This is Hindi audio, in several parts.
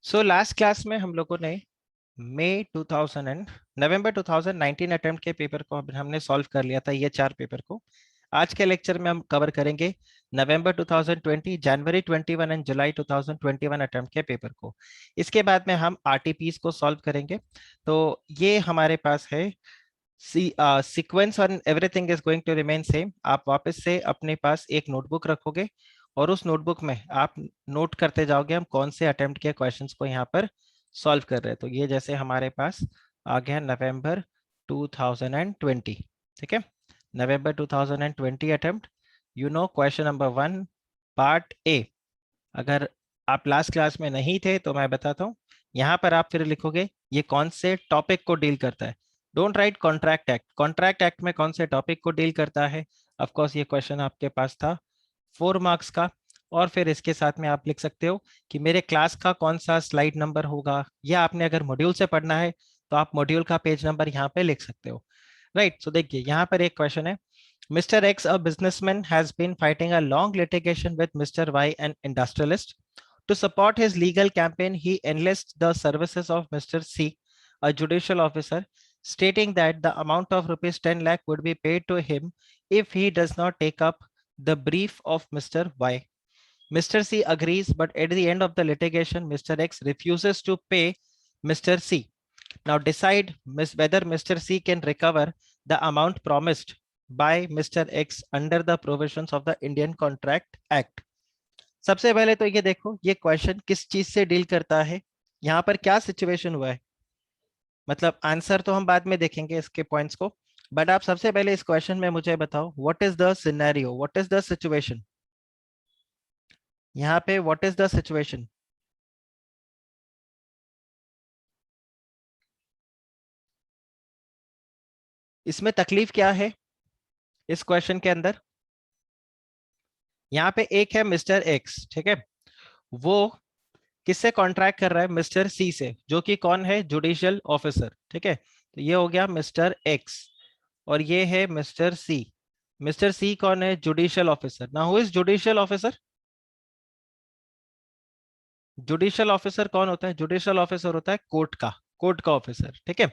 सो लास्ट क्लास में हम लोगों ने मई 2000 एंड नवंबर 2019 अटेम्प्ट के पेपर को हमने सॉल्व कर लिया था, ये 4 पेपर को। आज के लेक्चर में हम कवर करेंगे नवंबर 2020, जनवरी 21 एंड जुलाई 2021 अटेम्प्ट के पेपर को। इसके बाद में हम आरटीपीस को सॉल्व करेंगे। तो ये हमारे पास है सीक्वेंस और everything is going to remain same. आप वापस से अपने पास एक नोटबुक रखोगे और उस नोटबुक में आप नोट करते जाओगे हम कौन से अटेम्प्ट के क्वेश्चंस को यहाँ पर सॉल्व कर रहे हैं। तो ये जैसे हमारे पास आ गया नवंबर 2020, ठीक है। नवंबर 2020 attempt, you know question number 1 part A. अगर आप लास्ट क्लास में नहीं थे तो मैं बताता हूँ। यहाँ पर आप फिर लिखोगे ये कौन से टॉपिक को डील करता है। Don't write contract act. Contract act में कौन से टॉपिक को डील करता है। ऑफ कोर्स ये क्वेश्चन आपके पास था 4 मार्क्स का। और फिर इसके साथ में आप लिख सकते हो कि मेरे क्लास का कौन सा स्लाइड नंबर होगा, या आपने अगर मॉड्यूल से पढ़ना है तो आप मॉड्यूल का पेज नंबर यहाँ पे लिख सकते हो। राइट, सो देखिए यहाँ पर एक क्वेश्चन है। Mr. X, a businessman, has been fighting a long litigation with Mr. Y, an industrialist. To support his legal campaign, he enlists the services of Mr. C, a judicial officer, stating that the amount of rupees 10 lakh would be paid to him if he does not take up the brief of Mr. Y. Mr. C agrees, but at the end of the litigation, Mr. X refuses to pay Mr. C. Now decide whether Mr. C can recover the amount promised by Mr. X under the provisions of the Indian Contract Act. सबसे पहले तो ये देखो ये क्वेश्चन किस चीज से डील करता है, यहाँ पर क्या सिचुएशन हुआ है। मतलब आंसर तो हम बाद में देखेंगे इसके पॉइंट्स को, बट आप सबसे पहले इस क्वेश्चन में मुझे बताओ what is the scenario, what is the situation. यहाँ पे व्हाट इज द सिचुएशन। इसमें तकलीफ क्या है इस क्वेश्चन के अंदर। यहाँ पे एक है मिस्टर एक्स, ठीक है, वो किससे कॉन्ट्रैक्ट कर रहा है, मिस्टर सी से, जो कि कौन है, जुडिशियल ऑफिसर, ठीक है। तो ये हो गया मिस्टर एक्स और ये है मिस्टर सी। मिस्टर सी कौन है, जुडिशियल ऑफिसर। ना who is judicial officer. Judicial officer कौन होता है, जुडिशियल ऑफिसर होता है कोर्ट का ऑफिसर, ठीक है।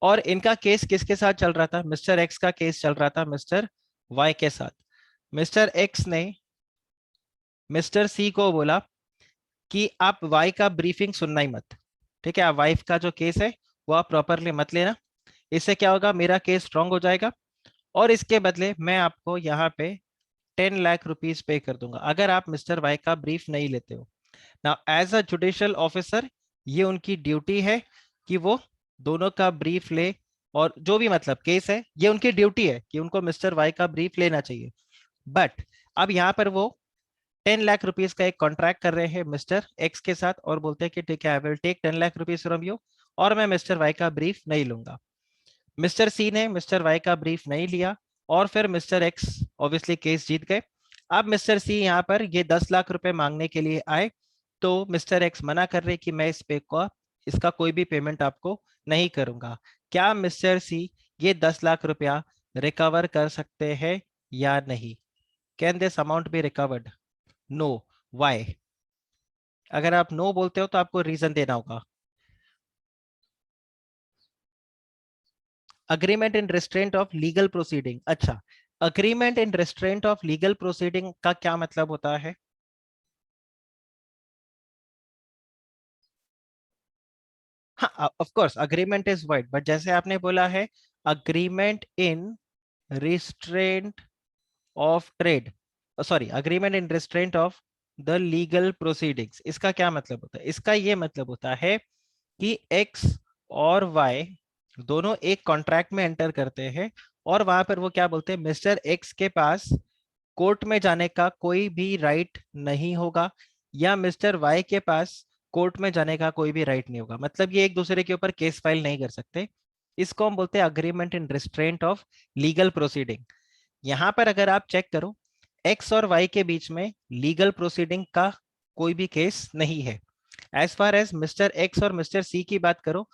और इनका केस किसके साथ चल रहा था, मिस्टर एक्स का केस चल रहा था मिस्टर वाई के साथ। मिस्टर एक्स ने मिस्टर सी को बोला कि आप वाई का ब्रीफिंग सुनना ही मत, ठीक है। आप वाइफ का जो केस है वो आप प्रॉपरली मत लेना। इससे क्या होगा, मेरा केस स्ट्रांग हो जाएगा और इसके बदले मैं आपको यहाँ पे 10 लाख रुपीज पे कर दूंगा अगर आप मिस्टर वाई का ब्रीफ नहीं लेते हो। ना एज अ जुडिशियल ऑफिसर ये उनकी ड्यूटी है कि वो दोनों का ब्रीफ ले, और जो भी मतलब केस है ये उनकी ड्यूटी है कि उनको मिस्टर वाई का ब्रीफ लेना चाहिए। बट अब यहाँ पर वो 10 लाख रुपीज का एक कॉन्ट्रैक्ट कर रहे हैं मिस्टर एक्स के साथ और बोलते हैं कि ठीक है, I will take 10 lakh rupees from you और मैं मिस्टर वाई का ब्रीफ नहीं लूंगा। मिस्टर सी ने मिस्टर वाई का ब्रीफ नहीं लिया और फिर मिस्टर एक्स ऑब्वियसली केस जीत गए। अब मिस्टर सी यहाँ पर ये 10 लाख रुपए मांगने के लिए आए तो मिस्टर एक्स मना कर रहे कि मैं इस पे को इसका कोई भी पेमेंट आपको नहीं करूंगा। क्या मिस्टर सी ये 10 लाख रुपया रिकवर कर सकते हैं या नहीं। Can this amount be recovered. No. Why. अगर आप नो बोलते हो तो आपको रीजन देना होगा। Agreement in restraint of legal proceeding. अच्छा, agreement in restraint of legal proceeding का क्या मतलब होता है। हाँ, of course agreement is wide, but जैसे आपने बोला है agreement in restraint of trade, sorry agreement in restraint of the legal proceedings, इसका क्या मतलब होता है। इसका ये मतलब होता है कि एक्स और वाई दोनों एक कॉन्ट्रैक्ट में एंटर करते हैं और वहां पर वो क्या बोलते हैं, मिस्टर एक्स के पास कोर्ट में जाने का कोई भी राइट नहीं होगा या मिस्टर वाई के पास कोर्ट में जाने का कोई भी राइट नहीं होगा। मतलब ये एक दूसरे के ऊपर केस फाइल नहीं कर सकते। इसको हम बोलते हैं agreement in restraint of legal proceeding. यहाँ पर अगर आप चेक करो एक्स और वाई के बीच में लीगल प्रोसीडिंग का कोई भी केस नहीं है। As far as mister X और मिस्टर सी की बात करो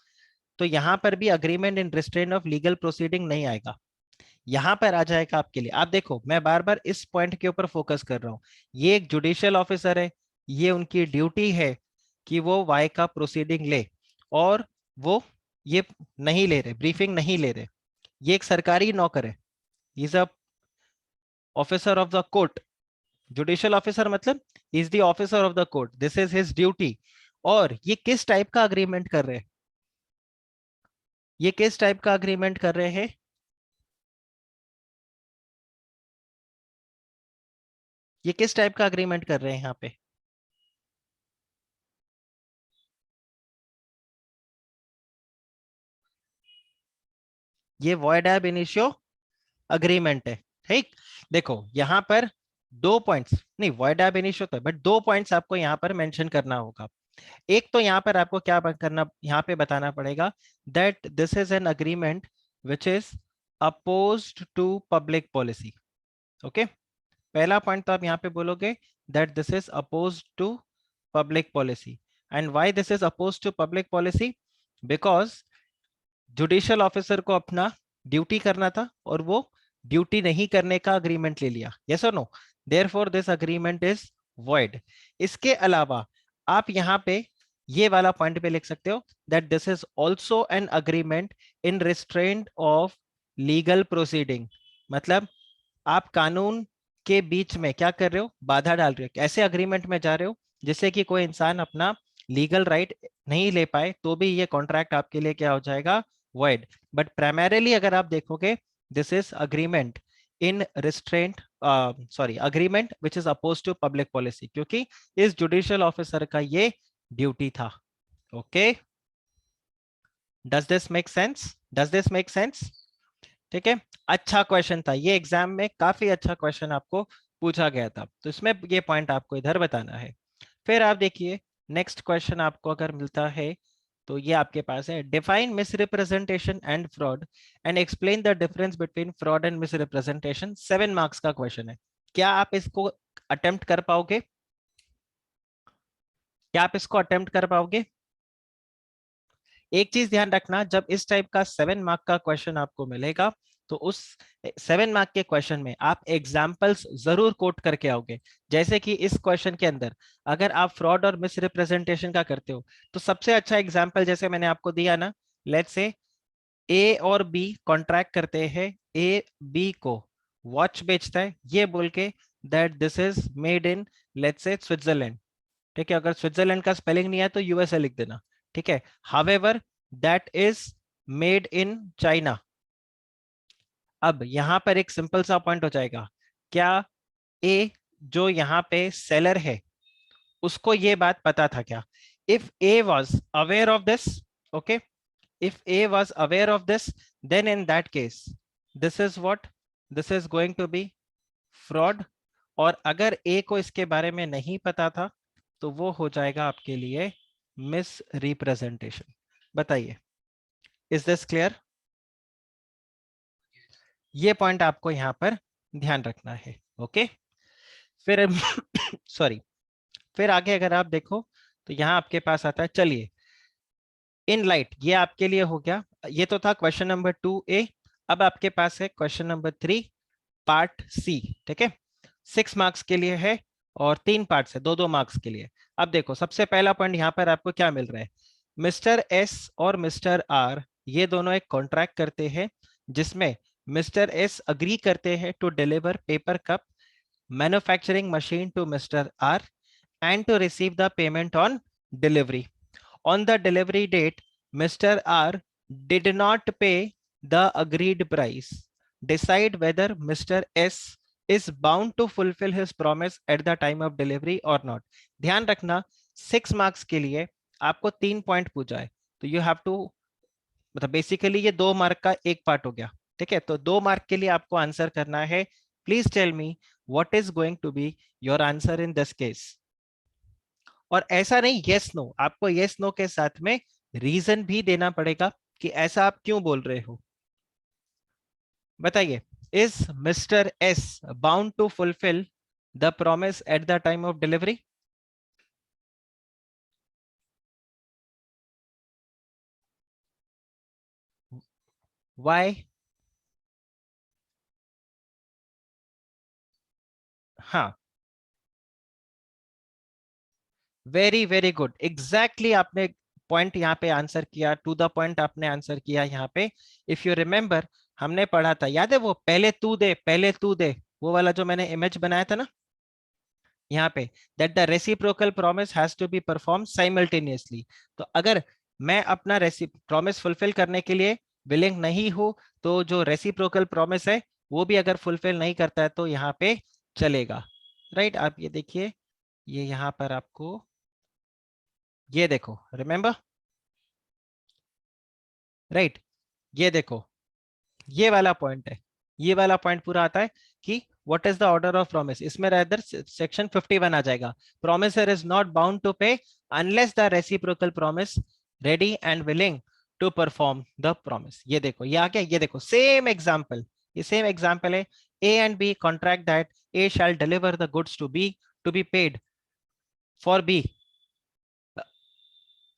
तो यहां पर भी agreement in restraint of legal proceeding नहीं आएगा। यहां पर आ जाएगा आपके लिए। आप देखो मैं बार बार इस पॉइंट के ऊपर फोकस कर रहा हूं, ये एक जुडिशियल ऑफिसर है, ये उनकी ड्यूटी है कि वो वाई का प्रोसीडिंग ले, और वो ये नहीं ले रहे, ब्रीफिंग नहीं ले रहे। ये एक सरकारी नौकर है, is a officer of the court. Judicial officer मतलब is the officer of the court, this is his duty. और ये किस टाइप का अग्रीमेंट कर रहे हैं? ये किस टाइप का अग्रीमेंट कर रहे हैं? ये किस टाइप का अग्रीमेंट कर रहे हैं यहाँ पे? ये वॉइड एब इनिशियो अग्रीमेंट है। ठीक, देखो यहाँ पर दो पॉइंट्स, नहीं वॉइड एब इनिशियो तो है, बट दो पॉइंट्स आपको यहाँ पर मेंशन करना होगा। एक तो यहाँ पर आपको क्या करना, यहाँ पे बताना पड़ेगा that this is an agreement which is opposed to public policy. Okay, पहला पॉइंट तो आप यहाँ पे बोलोगे that this is opposed to public policy. And why this is opposed to public policy? Because judicial officer को अपना ड्यूटी करना था और वो ड्यूटी नहीं करने का अग्रीमेंट ले लिया। यस और no? Therefore this agreement is void. इसके अलावा आप यहाँ पे ये वाला पॉइंट पे लिख सकते हो that this is also an agreement in restraint of legal proceeding. मतलब आप कानून के बीच में क्या कर रहे हो, बाधा डाल रहे हो, ऐसे अग्रीमेंट में जा रहे हो जिससे कि कोई इंसान अपना लीगल राइट नहीं ले पाए, तो भी ये कॉन्ट्रैक्ट आपके लिए क्या हो जाएगा, void। बट प्राइमरीली अगर आप देखोगे this is agreement in restraint, sorry agreement which is oppose to public policy, क्योंकि इस जुडिशियल ऑफिसर का ये ड्यूटी था। Okay, does this make sense? Does this make sense? ठीक है, अच्छा क्वेश्चन था ये, एग्जाम में काफी अच्छा क्वेश्चन आपको पूछा गया था, तो इसमें ये पॉइंट आपको इधर बताना है। फिर आप देखिए नेक्स्ट क्वेश्चन आपको अगर मिलता है तो ये आपके पास है, define misrepresentation and fraud and explain the difference between fraud and misrepresentation. 7 marks का क्वेश्चन है। क्या आप इसको अटेम्प्ट कर पाओगे? क्या आप इसको अटेम्प्ट कर पाओगे? एक चीज ध्यान रखना, जब इस टाइप का 7 मार्क का क्वेश्चन आपको मिलेगा तो उस 7 मार्क के क्वेश्चन में आप एग्जाम्पल्स जरूर कोट करके आओगे। जैसे कि इस क्वेश्चन के अंदर अगर आप फ्रॉड और मिस रिप्रेजेंटेशन का करते हो तो सबसे अच्छा एग्जाम्पल जैसे मैंने आपको दिया ना, लेट्स से ए और बी कॉन्ट्रैक्ट करते हैं, ए बी को वॉच बेचता है ये बोल के that this is made in let's say Switzerland. ठीक है, अगर स्विट्जरलैंड का स्पेलिंग नहीं है तो यूएसए लिख देना। ठीक है, however that is made in China. अब यहां पर एक सिंपल सा पॉइंट हो जाएगा, क्या ए जो यहाँ पे सेलर है उसको ये बात पता था क्या? If A was aware of this, okay, if A was aware of this, then in that case, this is what? This is going to be fraud। और अगर A को इसके बारे में नहीं पता था तो वो हो जाएगा आपके लिए मिस रिप्रेजेंटेशन। बताइए, इज दिस क्लियर? ये पॉइंट आपको यहाँ पर ध्यान रखना है। ओके, फिर सॉरी, फिर आगे अगर आप देखो तो यहाँ आपके पास आता है, चलिए इन लाइट, ये आपके लिए हो गया, ये तो था क्वेश्चन नंबर 2A। अब आपके पास है क्वेश्चन नंबर 3 पार्ट सी। ठीक है, 6 मार्क्स के लिए है और 3 पार्ट्स है, 2-2 मार्क्स के लिए। अब देखो सबसे पहला पॉइंट यहाँ पर आपको क्या मिल रहा है, मिस्टर एस और मिस्टर आर ये दोनों एक कॉन्ट्रैक्ट करते हैं जिसमें मिस्टर एस अग्री करते हैं to deliver paper cup manufacturing machine to mister R and to receive the payment on delivery. On the delivery date, Mr. R did not pay the agreed price. Decide whether Mr. S is bound to fulfill his promise at the time of delivery or not. ध्यान रखना 6 मार्क्स के लिए आपको 3 पॉइंट पूछा है, तो यू हैव टू, मतलब बेसिकली ये 2 मार्क का एक पार्ट हो गया। ठीक है, तो 2 मार्क के लिए आपको आंसर करना है। Please tell me what is going to be your answer in this case. और ऐसा नहीं यस नो, आपको यस नो के साथ में रीजन भी देना पड़ेगा कि ऐसा आप क्यों बोल रहे हो। बताइए, is mister S bound to fulfil the promise at the time of delivery? Why? हाँ, वेरी वेरी गुड, एग्जैक्टली आपने पॉइंट यहाँ पे आंसर किया, टू द पॉइंट आपने आंसर किया यहाँ पे। इफ यू रिमेम्बर हमने पढ़ा था, याद है वो पहले तू दे पहले तू दे, वो वाला जो मैंने इमेज बनाया था ना यहाँ पे, that the reciprocal promise has to be perform simultaneously. तो अगर मैं अपना प्रॉमिस फुलफिल करने के लिए विलिंग नहीं हूं, तो जो रेसिप्रोकल प्रॉमिस है वो भी अगर फुलफिल नहीं करता है तो यहाँ पे चलेगा। राइट आप ये देखिए, ये यहाँ पर आपको ये देखो, रिमेंबर, राइट, ये देखो, ये वाला पॉइंट है, ये वाला पॉइंट पूरा आता है कि what is the order of promise, इसमें रादर सेक्शन 51 आ जाएगा। Promisor is not bound to pay unless the reciprocal promise ready and willing to perform the promise. ये देखो ये आ गया, ये देखो सेम एग्जांपल, ये सेम एग्जांपल है। A and B contract that A shall deliver the goods to be paid for B,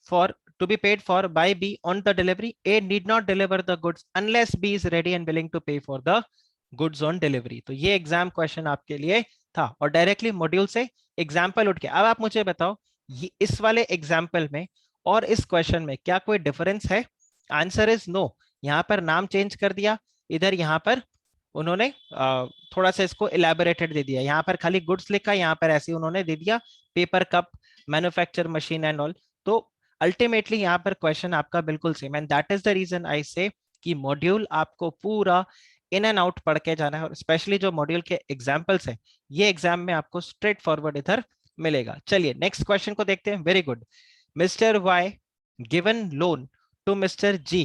for to be paid for by B on the delivery. A need not deliver the goods unless B is ready and willing to pay for the goods on delivery। तो ये एग्जाम क्वेश्चन आपके लिए था और डायरेक्टली मॉड्यूल से एग्जाम्पल उठ के। अब आप मुझे बताओ ये इस वाले एग्जाम्पल में और इस क्वेश्चन में क्या कोई डिफरेंस है? Answer is no. यहाँ पर नाम चेंज कर दिया, इधर यहाँ पर उन्होंने थोड़ा सा इसको इलेबोरेटेड दे दिया, यहाँ पर खाली गुड्स लिखा, यहाँ पर ऐसे उन्होंने दे दिया paper cup manufacture machine and all. तो अल्टीमेटली यहाँ पर क्वेश्चन आपका बिल्कुल same, and that is the reason I say कि मॉड्यूल आपको पूरा इन एंड आउट पढ़ के जाना है, और स्पेशली जो मॉड्यूल के एग्जाम्पल्स है ये एग्जाम में आपको स्ट्रेट फॉरवर्ड इधर मिलेगा। चलिए नेक्स्ट क्वेश्चन को देखते हैं। Very good. Mister Y given loan to mister G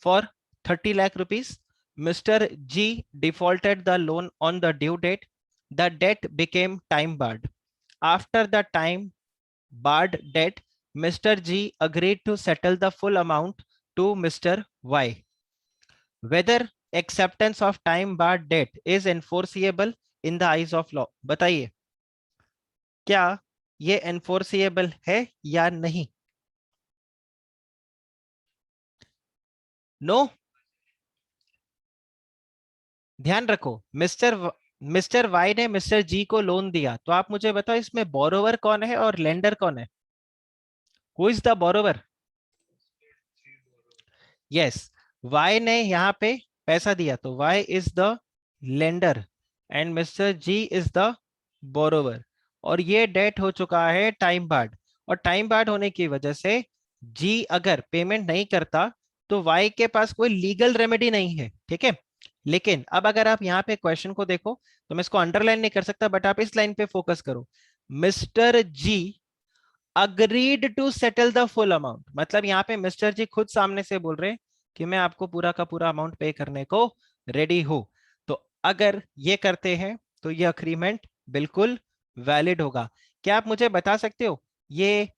for 30 lakh rupees. Mr. G defaulted the loan on the due date. The debt became time barred. After the time barred debt, Mr. G agreed to settle the full amount to Mr. Y. Whether acceptance of time barred debt is enforceable in the eyes of law? बताइए क्या ये enforceable है या नहीं? नो? ध्यान रखो, मिस्टर वाई ने मिस्टर जी को लोन दिया, तो आप मुझे बताओ इसमें बोरोवर कौन है और लेंडर कौन है? Who is the borrower? Yes, Y ने यहाँ पे पैसा दिया तो Y is the lender and mister G is the borrower, और ये डेट हो चुका है टाइम बार्ड। और टाइम बार्ड होने की वजह से जी अगर पेमेंट नहीं करता तो वाई के पास कोई लीगल रेमेडी नहीं है, ठीक है। लेकिन अब अगर आप यहाँ पे क्वेश्चन को देखो, तो मैं इसको अंडरलाइन नहीं कर सकता, बट आप इस लाइन पे फोकस करो। Mister G agreed to settle the full amount, मतलब यहाँ पे मिस्टर जी खुद सामने से बोल रहे हैं कि मैं आपको पूरा का पूरा अमाउंट पे करने को रेडी हूं। तो अगर ये करते हैं तो ये अग्रीमेंट बिल्कुल वैलिड होगा। क्या आप मुझे बता सकते हो ये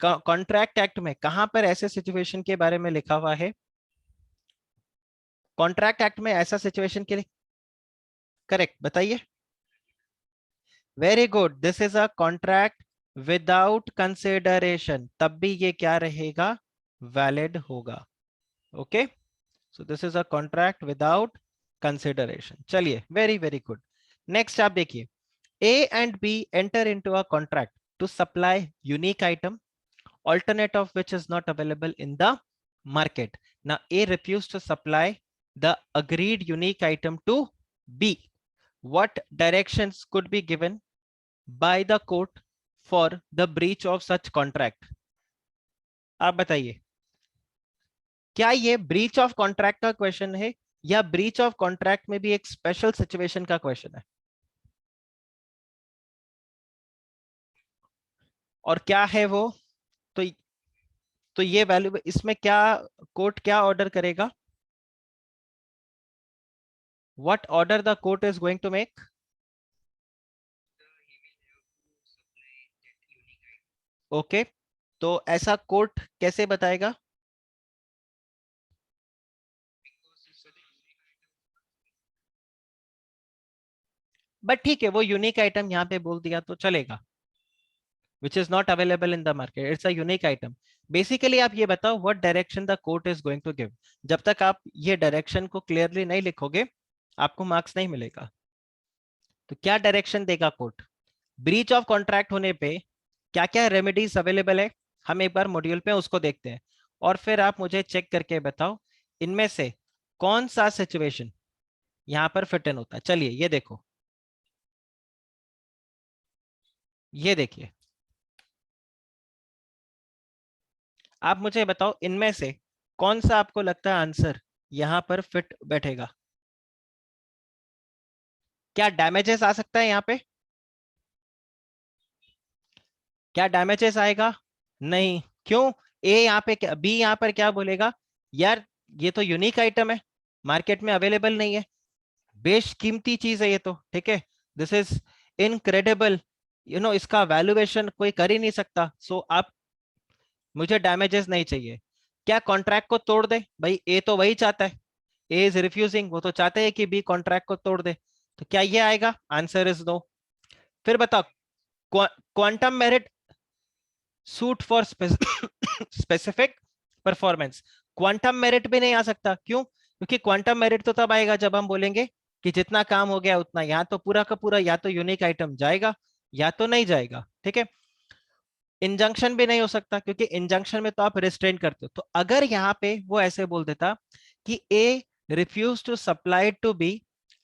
कॉन्ट्रैक्ट एक्ट में कहां पर ऐसे सिचुएशन के बारे में लिखा हुआ है? कॉन्ट्रैक्ट एक्ट में ऐसा सिचुएशन के लिए करेक्ट बताइए। Very good, this is a contract without consideration, तब भी ये क्या रहेगा? वैलिड होगा। Okay, so this is a contract without consideration. चलिए वेरी वेरी गुड। नेक्स्ट आप देखिए, A and B enter into a contract to supply unique item alternate of which is not available in the market. Now A refused to supply the agreed unique item to B. What directions could be given by the court for the breach of such contract? आप बताइए क्या ये ब्रीच ऑफ कॉन्ट्रैक्ट का क्वेश्चन है या ब्रीच ऑफ कॉन्ट्रैक्ट में भी एक स्पेशल सिचुएशन का क्वेश्चन है? और क्या है वो? तो तो ये वैल्यू इसमें क्या कोर्ट क्या ऑर्डर करेगा? What order the court is going to make? Okay, तो ऐसा कोर्ट कैसे बताएगा? बट ठीक है, वो यूनिक आइटम यहाँ पे बोल दिया तो चलेगा, which is not available in the market, it's a unique item. Basically आप ये बताओ what direction the court is going to give. जब तक आप ये डायरेक्शन को क्लियरली नहीं लिखोगे आपको मार्क्स नहीं मिलेगा। तो क्या डायरेक्शन देगा कोर्ट? ब्रीच ऑफ कॉन्ट्रैक्ट होने पे क्या क्या रेमेडीज अवेलेबल है, हम एक बार मॉड्यूल पे उसको देखते हैं, और फिर आप मुझे चेक करके बताओ इनमें से कौन सा सिचुएशन यहाँ पर फिट इन होता है। चलिए ये देखो, ये देखिए, आप मुझे बताओ इनमें से कौन सा आपको लगता है आंसर यहाँ पर फिट बैठेगा। क्या डैमेजेस आ सकता है यहाँ पे? क्या डैमेजेस आएगा? नहीं। क्यों? ए यहाँ पे क्या, बी यहाँ पर क्या बोलेगा, यार ये तो यूनिक आइटम है, मार्केट में अवेलेबल नहीं है, बेशकीमती चीज है ये तो, ठीक है, दिस इज इनक्रेडिबल, इसका वैल्यूएशन कोई कर ही नहीं सकता। सो आप, मुझे डैमेजेस नहीं चाहिए। क्या कॉन्ट्रैक्ट को तोड़ दे? भाई ए तो वही चाहता है, ए इज रिफ्यूजिंग, वो तो चाहते हैं कि बी कॉन्ट्रैक्ट को तोड़ दे, तो क्या ये आएगा? Answer is no. फिर बताओ, quantum merit suit for specific performance, quantum merit भी नहीं आ सकता। क्यों? क्योंकि क्वांटम मेरिट तो तब आएगा जब हम बोलेंगे कि जितना काम हो गया उतना, या तो पूरा का पूरा, या तो यूनिक आइटम जाएगा या तो नहीं जाएगा, ठीक है। इंजंक्शन भी नहीं हो सकता, क्योंकि इंजंक्शन में तो आप रिस्ट्रेन करते हो। तो अगर यहाँ पे वो ऐसे बोल देता कि A refuse to supply to B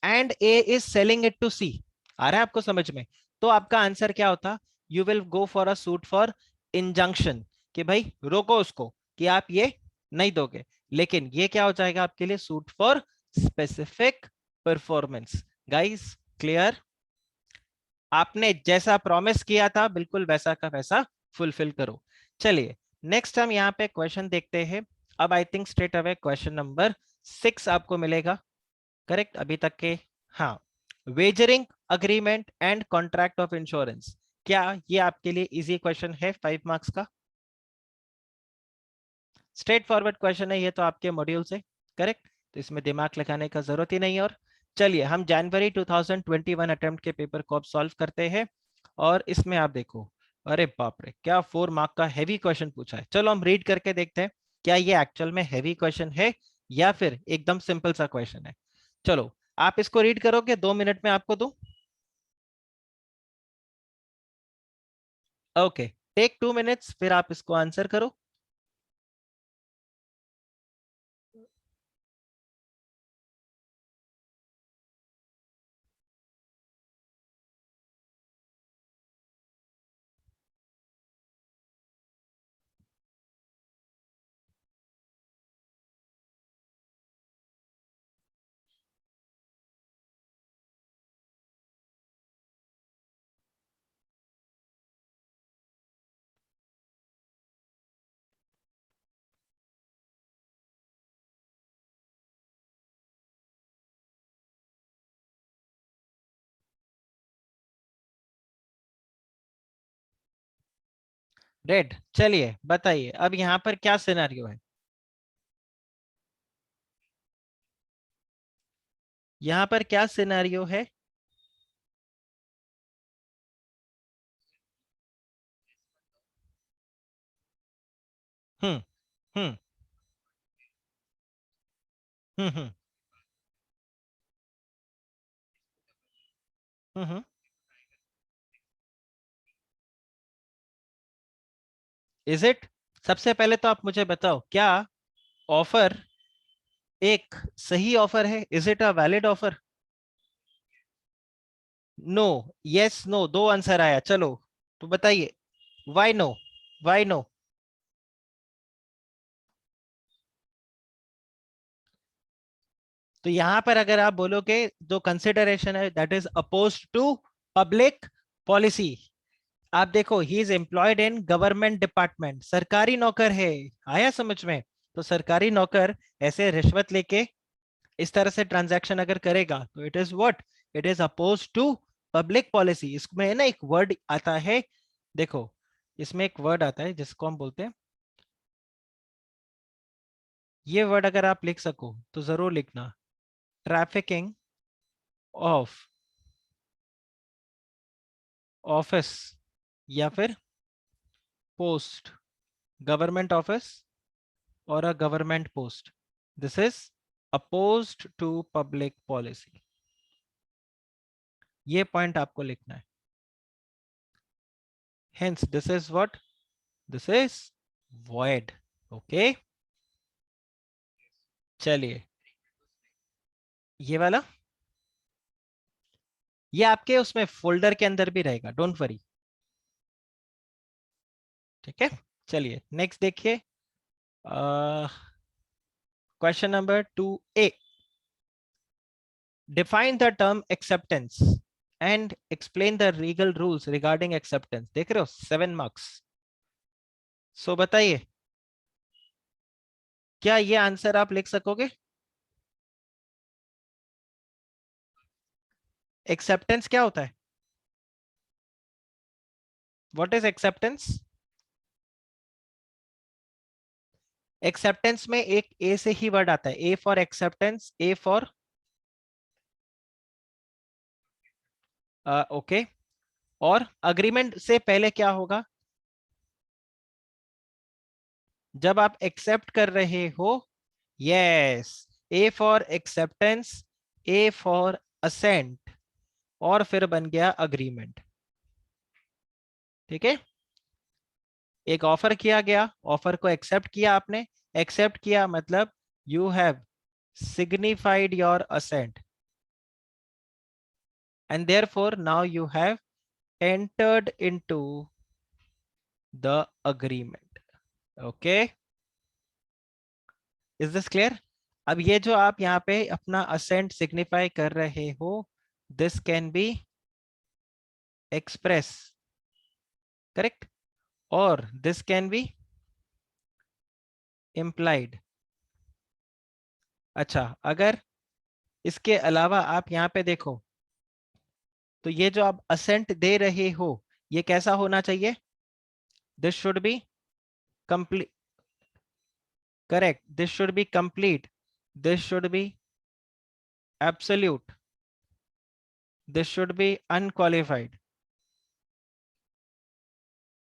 and A is selling it to C, आ रहा है आपको समझ में, तो आपका आंसर क्या होता? You will go for a suit for injunction, कि भाई रोको उसको, कि आप ये नहीं दोगे। लेकिन ये क्या हो जाएगा आपके लिए? Suit for specific performance. Guys clear? आपने जैसा प्रॉमिस किया था बिल्कुल वैसा का वैसा फुलफिल करो। चलिए नेक्स्ट हम यहाँ पे क्वेश्चन देखते हैं। अब I think straight away question number 6 आपको मिलेगा, करेक्ट अभी तक के? हाँ, wagering agreement and contract of insurance, क्या ये आपके लिए इजी क्वेश्चन है 5 मार्क्स का? स्ट्रेट फॉरवर्ड क्वेश्चन है ये तो आपके मॉड्यूल से, करेक्ट, तो इसमें दिमाग लगाने का जरूरत ही नहीं है। और चलिए हम जनवरी 2021 अटेम्प्ट के पेपर को अब सॉल्व करते हैं, और इसमें आप देखो, अरे बाप रे, क्या 4 मार्क का हैवी क्वेश्चन पूछा है। चलो हम रीड करके देखते हैं क्या ये एक्चुअल में हैवी क्वेश्चन है या फिर एकदम सिंपल सा क्वेश्चन है। चलो आप इसको रीड करोगे, 2 मिनट में आपको दूं? ओके, टेक 2 मिनट्स, फिर आप इसको आंसर करो। रेड, चलिए बताइए अब यहाँ पर क्या सिनेरियो है। यहाँ पर क्या सिनेरियो है? Hmm. Hmm. Hmm. Hmm. Is it? सबसे पहले तो आप मुझे बताओ, क्या ऑफर एक सही ऑफर है? Is it a valid offer? No, yes no, दो आंसर आया, चलो तो बताइए, व्हाई नो? Why no? तो यहां पर अगर आप बोलोगे, जो कंसिडरेशन है that is oppose to public policy. आप देखो, he is employed in government department, सरकारी नौकर है, आया समझ में? तो सरकारी नौकर ऐसे रिश्वत लेके इस तरह से ट्रांजैक्शन अगर करेगा तो it is what, it is oppose to public policy. इसमें ना एक वर्ड आता है, देखो इसमें एक वर्ड आता है जिसको हम बोलते हैं, ये वर्ड अगर आप लिख सको तो जरूर लिखना, ट्रैफिकिंग ऑफ ऑफिस या फिर पोस्ट, गवर्नमेंट ऑफिस और a government post, this is opposed to public policy. ये पॉइंट आपको लिखना है। Hence this is what? This is void. Okay, चलिए ये वाला, ये आपके उसमें फोल्डर के अंदर भी रहेगा, डोंट वरी। ठीक है, चलिए नेक्स्ट देखिए। Question number 2A, define the term acceptance and explain the legal rules regarding acceptance। देख रहे हो, 7 मार्क्स। सो बताइए, क्या ये आंसर आप लिख सकोगे? एक्सेप्टेंस क्या होता है? What is acceptance? एक्सेप्टेंस में एक ए से ही वर्ड आता है, ए for acceptance, A for okay. और अग्रीमेंट से पहले क्या होगा? जब आप एक्सेप्ट कर रहे हो, yes, A for acceptance, A for assent, और फिर बन गया अग्रीमेंट। ठीक है, एक ऑफर किया गया, ऑफर को एक्सेप्ट किया आपने, एक्सेप्ट किया मतलब you have signified your assent, and therefore now you have entered into the agreement। okay, is this clear? अब ये जो आप यहाँ पे अपना assent signify कर रहे हो, this can be express, correct, or this can be implied। अच्छा, अगर इसके अलावा आप यहाँ पे देखो, तो ये जो आप असेंट दे रहे हो, ये कैसा होना चाहिए? This should be complete, correct, this should be complete, this should be absolute, this should be unqualified.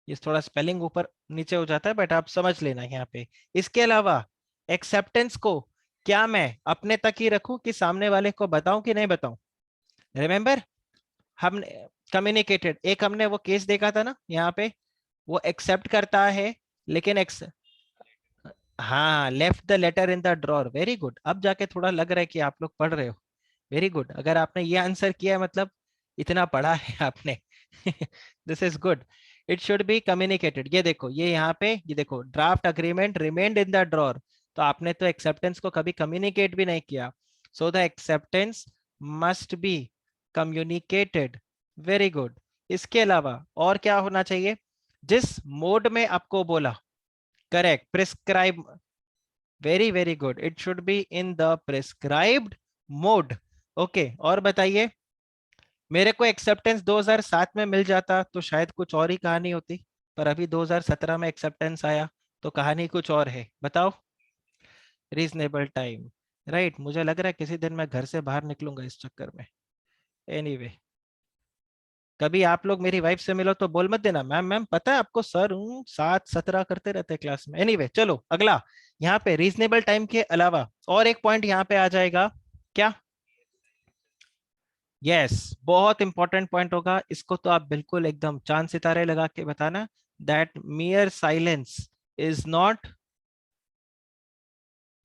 ये थोड़ा स्पेलिंग ऊपर नीचे हो जाता है, बट आप समझ लेना यहाँ पे। इसके अलावा एक्सेप्टेंस को क्या मैं अपने तक ही रखूं कि सामने वाले को बताऊं कि नहीं बताऊं? रिमेंबर, हमने कम्युनिकेटेड, एक हमने वो केस देखा था ना यहाँ पे, वो एक्सेप्ट करता है लेकिन हाँ, left the letter in the drawer. Very good, अब जाके थोड़ा लग रहा है कि आप लोग पढ़ रहे हो। वेरी गुड, अगर आपने ये आंसर किया है मतलब इतना पढ़ा है आपने। This is good. It should be communicated. ये देखो, ये यहाँ पे, ये देखो, draft agreement remained in the drawer, तो आपने तो एक्सेप्टेंस को कभी कम्युनिकेट भी नहीं किया। So the acceptance must be communicated. Very good. इसके अलावा और क्या होना चाहिए? जिस मोड में आपको बोला, correct, prescribe, very very good, it should be in the prescribed mode. Okay, और बताइए, मेरे को एक्सेप्टेंस 2007 में मिल जाता तो शायद कुछ और ही कहानी होती, पर अभी 2017 में एक्सेप्टेंस आया, तो कहानी कुछ और है। बताओ। Reasonable time, right. मुझे लग रहा है किसी दिन मैं घर से बाहर निकलूंगा इस चक्कर में। एनीवे, कभी आप लोग मेरी वाइफ से मिलो तो बोल मत देना, मैम मैम पता है आपको सर हूँ 7-17 करते रहते क्लास में। एनीवे, चलो अगला। यहाँ पे रीजनेबल टाइम के अलावा और एक पॉइंट यहाँ पे आ जाएगा, क्या? यस, बहुत इंपॉर्टेंट पॉइंट होगा, इसको तो आप बिल्कुल एकदम चांद सितारे लगा के बताना, that मियर silence is not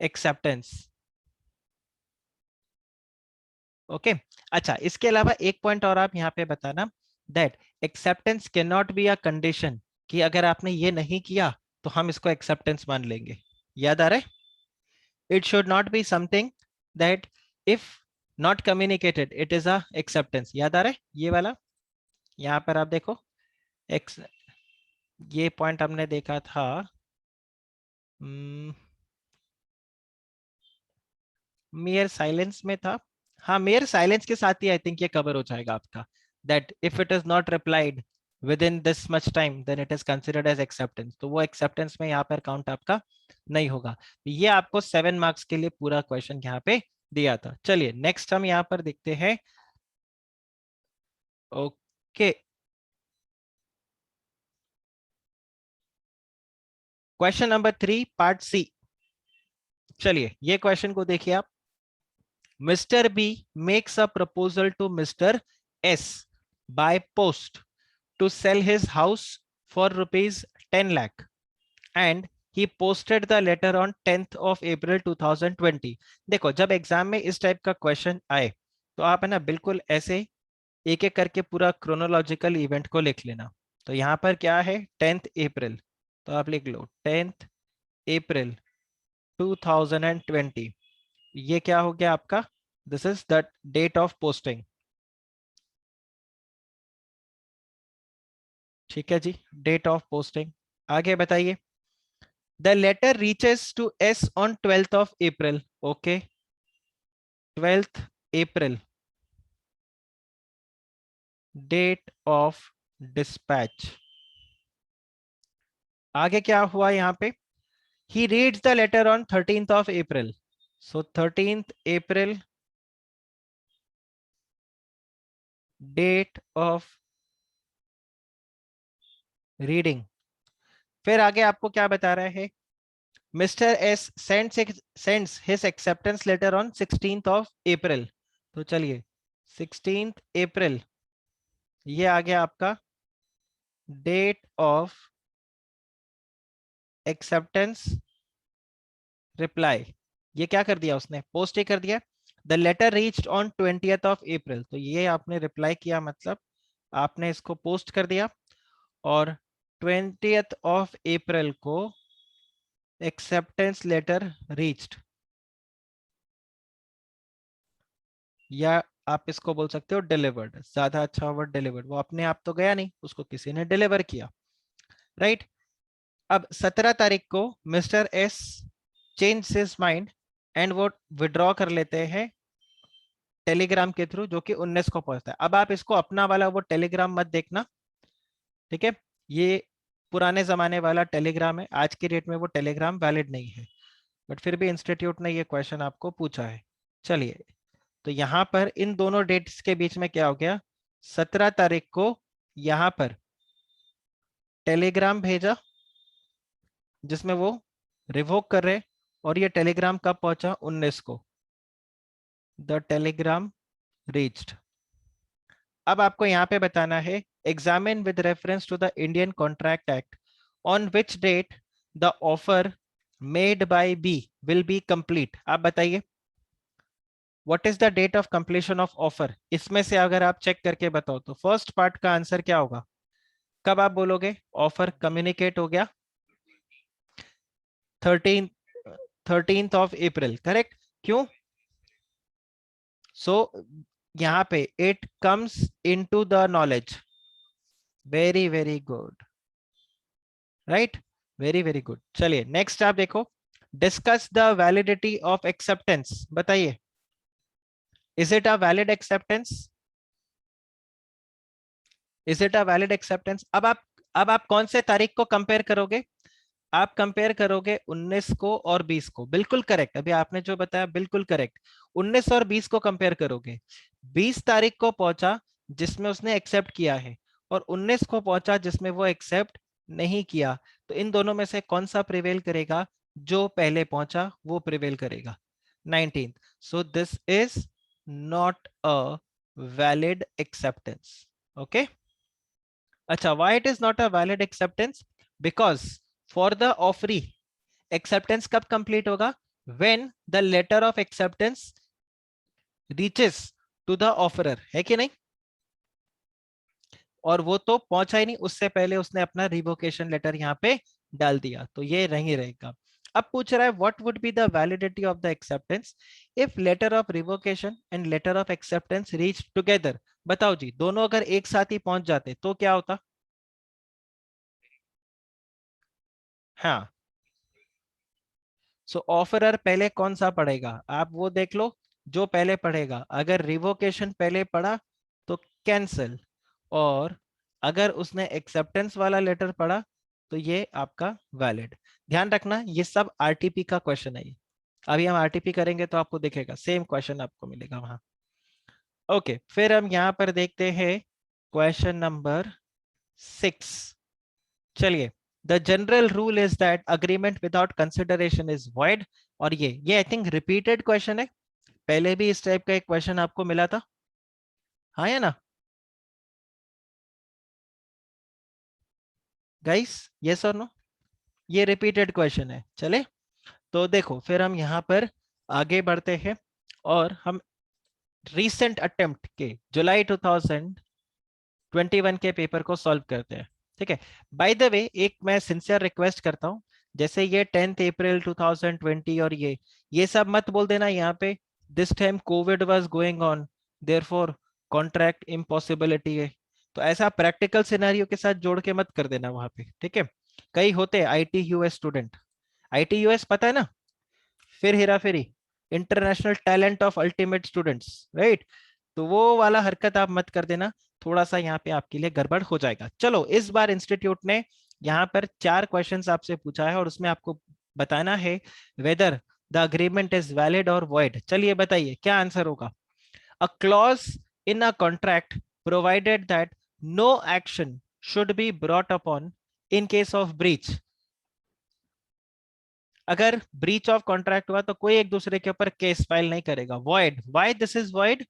acceptance. Okay, अच्छा, इसके अलावा एक पॉइंट और आप यहाँ पे बताना, that acceptance can not be a condition, कि अगर आपने ये नहीं किया तो हम इसको एक्सेप्टेंस मान लेंगे। याद आ रहा है? It should not be something that if not communicated it is a acceptance. याद आ रहा है ये वाला? यहाँ पर आप देखो, एक्स, ये पॉइंट हमने देखा था, मेयर साइलेंस में था। हाँ, मेयर साइलेंस के साथ ही आई थिंक ये कवर हो जाएगा आपका, that if it is not replied within this much time then it is considered as acceptance, तो वो एक्सेप्टेंस में यहाँ पर काउंट आपका नहीं होगा। तो ये आपको 7 मार्क्स के लिए पूरा क्वेश्चन यहाँ पे दिया था। चलिए नेक्स्ट हम यहाँ पर देखते हैं। Okay, question number 3 part C. चलिए ये क्वेश्चन को देखिए आप। Mister B makes a proposal to mister S by post to sell his house for rupees 10 lakh and he posted the letter on 10th of April 2020. देखो जब एग्जाम में इस टाइप का क्वेश्चन आए तो आप है ना बिल्कुल ऐसे एक एक करके पूरा क्रोनोलॉजिकल इवेंट को लिख लेना। तो यहाँ पर क्या है 10th अप्रैल, तो आप लिख लो 10th अप्रैल 2020। ये क्या हो गया आपका, this is the date of posting. ठीक है जी, डेट ऑफ पोस्टिंग। आगे बताइए। The letter reaches to S on 12th of April. Okay, 12th April, date of dispatch. आगे क्या हुआ यहाँ पे, he reads the letter on 13th of April. So 13th April, date of reading। फिर आगे आपको क्या बता रहा है, mister S sends his acceptance letter on 16th of April। तो चलिए 16th April, ये आ गया आपका डेट ऑफ एक्सेप्टेंस रिप्लाई। ये क्या कर दिया उसने, पोस्ट ही कर दिया। The letter reached on 20th of April, तो ये आपने रिप्लाई किया, मतलब आपने इसको पोस्ट कर दिया। और 20th ऑफ अप्रैल को एक्सेप्टेंस लेटर रीच्ड, या आप इसको बोल सकते हो डिलीवर्ड, ज्यादा अच्छा वर्ड डिलीवर्ड। वो अपने आप तो गया नहीं, उसको किसी ने डिलीवर किया, राइट। अब 17 तारीख को mister S change his mind and वो विड्रॉ कर लेते हैं टेलीग्राम के थ्रू, जो कि 19 को पहुंचता है। अब आप इसको अपना वाला वो टेलीग्राम मत देखना, ठीक है। ये पुराने जमाने वाला टेलीग्राम है, आज की डेट में वो टेलीग्राम वैलिड नहीं है, बट फिर भी इंस्टीट्यूट ने ये क्वेश्चन आपको पूछा है। चलिए, तो यहाँ पर इन दोनों डेट्स के बीच में क्या हो गया, 17 तारीख को यहाँ पर टेलीग्राम भेजा जिसमें वो रिवोक कर रहे, और ये टेलीग्राम कब पहुंचा, 19 को। The telegram reached. अब आपको यहाँ पे बताना है, examine with reference to the Indian contract act on which date the offer made by B will be complete. आप बताइए what is the date of completion of offer. इसमें से अगर आप चेक करके बताओ तो फर्स्ट पार्ट का आंसर क्या होगा, कब आप बोलोगे ऑफर कम्युनिकेट हो गया, 13th ऑफ अप्रैल, करेक्ट। क्यों, सो यहाँ पे it comes into the knowledge, very very good, right, very very good. चलिए नेक्स्ट आप देखो, discuss the validity of acceptance. बताइए, is it a valid acceptance, is it a valid acceptance. अब आप कौन से तारीख को कंपेयर करोगे, आप कंपेयर करोगे 19 को और 20 को, बिल्कुल करेक्ट। अभी आपने जो बताया बिल्कुल करेक्ट, 19 और 20 को कंपेयर करोगे। 20 तारीख को पहुंचा जिसमें उसने एक्सेप्ट किया है, और 19 को पहुंचा जिसमें वो एक्सेप्ट नहीं किया। तो इन दोनों में से कौन सा प्रिवेल करेगा, जो पहले पहुंचा वो प्रिवेल करेगा, 19th। So this is not a valid acceptance. Okay, अच्छा, why it is not a valid acceptance, because for the offeree acceptance कब complete होगा, when the letter of acceptance reaches to the offerer, है कि नहीं। और वो तो पहुंचा ही नहीं, उससे पहले उसने अपना रिवोकेशन लेटर यहाँ पे डाल दिया, तो ये नहीं रहेगा। अब पूछ रहा है what would be the validity of the acceptance if letter of revocation and letter of acceptance reach together. बताओ जी, दोनों अगर एक साथ ही पहुंच जाते तो क्या होता। हाँ, सो ऑफरर पहले कौन सा पढ़ेगा, आप वो देख लो जो पहले पढ़ेगा। अगर रिवोकेशन पहले पढ़ा तो कैंसिल, और अगर उसने एक्सेप्टेंस वाला लेटर पढ़ा तो ये आपका वैलिड। ध्यान रखना ये सब आरटीपी का क्वेश्चन है। अभी हम आरटीपी करेंगे तो आपको दिखेगा सेम क्वेश्चन आपको मिलेगा वहां। ओके, फिर हम यहाँ पर देखते हैं क्वेश्चन नंबर 6। चलिए, the general rule is that agreement without consideration is void. और ये आई थिंक रिपीटेड क्वेश्चन है, पहले भी इस टाइप का एक क्वेश्चन आपको मिला था, हाँ या ना। गाइस, यस और नो? ये रिपीटेड क्वेश्चन है। चले तो देखो, फिर हम यहाँ पर आगे बढ़ते हैं और हम रीसेंट अटेम्प्ट के जुलाई 2021 के पेपर को सॉल्व करते हैं। ठीक है, बाय द वे एक मैं सिंसियर रिक्वेस्ट करता हूँ, जैसे ये 10th अप्रैल 2020 और ये सब मत बोल देना यहाँ पे, this time Covid was going on, therefore contract impossibility है। तो ऐसा प्रैक्टिकल सिनेरियो के साथ जोड़ के मत कर देना वहां पे, ठीक है? कई होते हैं IT US student, IT US पता है ना, फिर Hera Pheri, international talent of ultimate students, right? तो वो वाला हरकत आप मत कर देना, थोड़ा सा यहाँ पे आपके लिए गड़बड़ हो जाएगा। चलो, इस बार इंस्टीट्यूट ने यहाँ पर 4 क्वेश्चंस आपसे पूछा है और उसमें आपको बताना है whether the agreement is valid और वॉइड। चलिए बताइए क्या आंसर होगा। A clause in a contract provided that no action should be brought upon in case of breach. अगर ब्रीच ऑफ कॉन्ट्रैक्ट हुआ तो कोई एक दूसरे के ऊपर केस फाइल नहीं करेगा। Void, why this is void?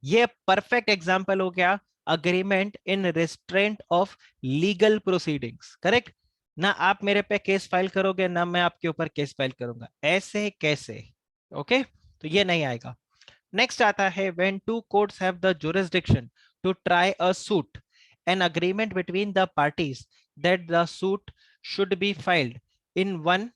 ये परफेक्ट एग्जांपल हो गया agreement in restraint of legal proceedings, correct? ना आप मेरे पे केस फाइल करोगे, ना मैं आपके ऊपर केस फाइल करूंगा, ऐसे कैसे? ओके, तो ये नहीं आएगा। नेक्स्ट आता है when two courts have the jurisdiction to try a suit, an agreement between the parties that the suit should be filed in one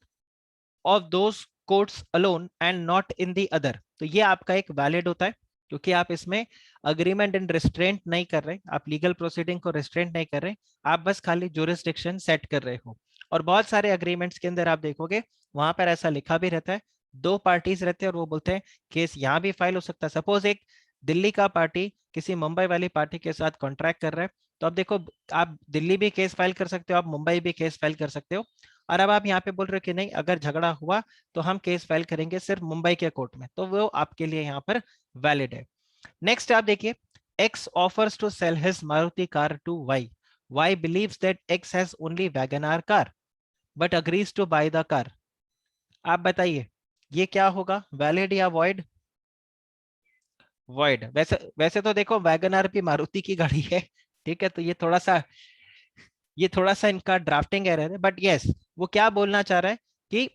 of those courts alone and not in the other। तो ये आपका एक वैलिड होता है, क्योंकि आप इसमें अग्रीमेंट इन रिस्ट्रेंट नहीं कर रहे, आप लीगल प्रोसीडिंग को रिस्ट्रेंट नहीं कर रहे, आप बस खाली जुरिस्डिक्शन सेट कर रहे हो। और बहुत सारे अग्रीमेंट्स के अंदर आप देखोगे वहां पर ऐसा लिखा भी रहता है, 2 पार्टीज रहते हैं और वो बोलते हैं केस यहाँ भी फाइल हो सकता है। सपोज एक दिल्ली का पार्टी किसी मुंबई वाली पार्टी के साथ कॉन्ट्रैक्ट कर रहा है, तो अब देखो, आप दिल्ली भी केस फाइल कर सकते हो, आप मुंबई भी केस फाइल कर सकते हो। और अब आप यहाँ पे बोल रहे हो कि नहीं, अगर झगड़ा हुआ तो हम केस फाइल करेंगे सिर्फ मुंबई के कोर्ट में, तो वो आपके लिए यहाँ पर वैलिड है। नेक्स्ट आप देखिए, X offers to sell his Maruti car to Y, Y believes that X has only WagonR car but agrees to buy the car. आप बताइए ये क्या होगा, वैलिड या वॉइड? वॉइड। वैसे वैसे तो देखो वैगनआर भी मारुति की गाड़ी है, ठीक है? तो ये थोड़ा सा इनका ड्राफ्टिंग एरर है, बट यस, वो क्या बोलना चाह रहा है कि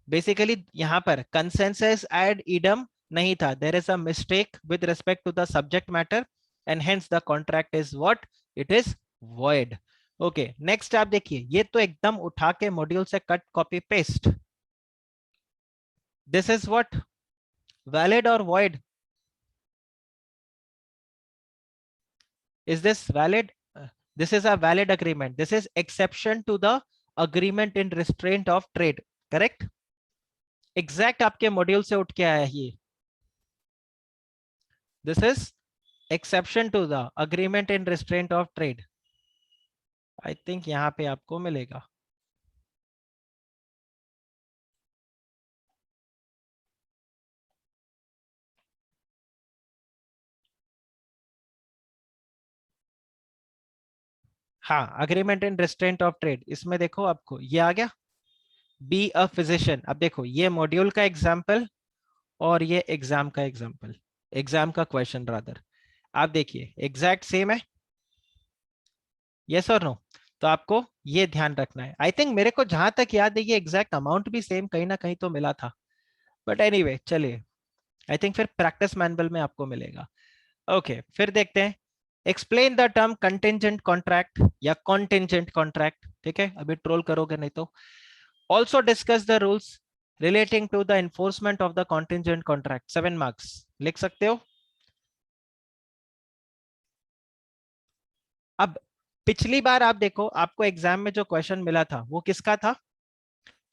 बेसिकली यहाँ पर कंसेंसस एड इडम नहीं था, there is a mistake with respect to the subject matter and hence the contract is what, it is void. Okay, next आप देखिए, ये तो एकदम उठा के मॉड्यूल से cut copy paste, this is what, valid और void? Is this valid? This is a valid agreement, this is exception to the agreement in restraint of trade, correct? Exact आपके मॉड्यूल से उठ के आया ये, this is exception to the agreement in restraint of trade। I think यहाँ पे आपको मिलेगा। हाँ, agreement in restraint of trade, इसमें देखो आपको ये आ गया, बी अ फिजिशियन। अब देखो ये मॉड्यूल का एग्जाम्पल और ये एग्जाम का एग्जाम्पल, एग्जाम का क्वेश्चन रादर, आप देखिए एग्जैक्ट सेम है, यस और नो? तो आपको ये ध्यान रखना है। आई थिंक मेरे को जहां तक याद है ये एग्जैक्ट अमाउंट भी सेम कहीं ना कहीं तो मिला था, बट एनीवे चलिए, आई थिंक फिर प्रैक्टिस मैनुअल में आपको मिलेगा। ओके, फिर देखते हैं, explain the term contingent contract या कॉन्टिंजेंट कॉन्ट्रैक्ट, ठीक है? अभी ट्रोल करोगे नहीं तो। Also discuss the rules relating to the enforcement of the contingent contract, 7 marks लिख सकते हो। अब पिछली बार आप देखो, आपको एग्जाम में जो क्वेश्चन मिला था वो किसका था?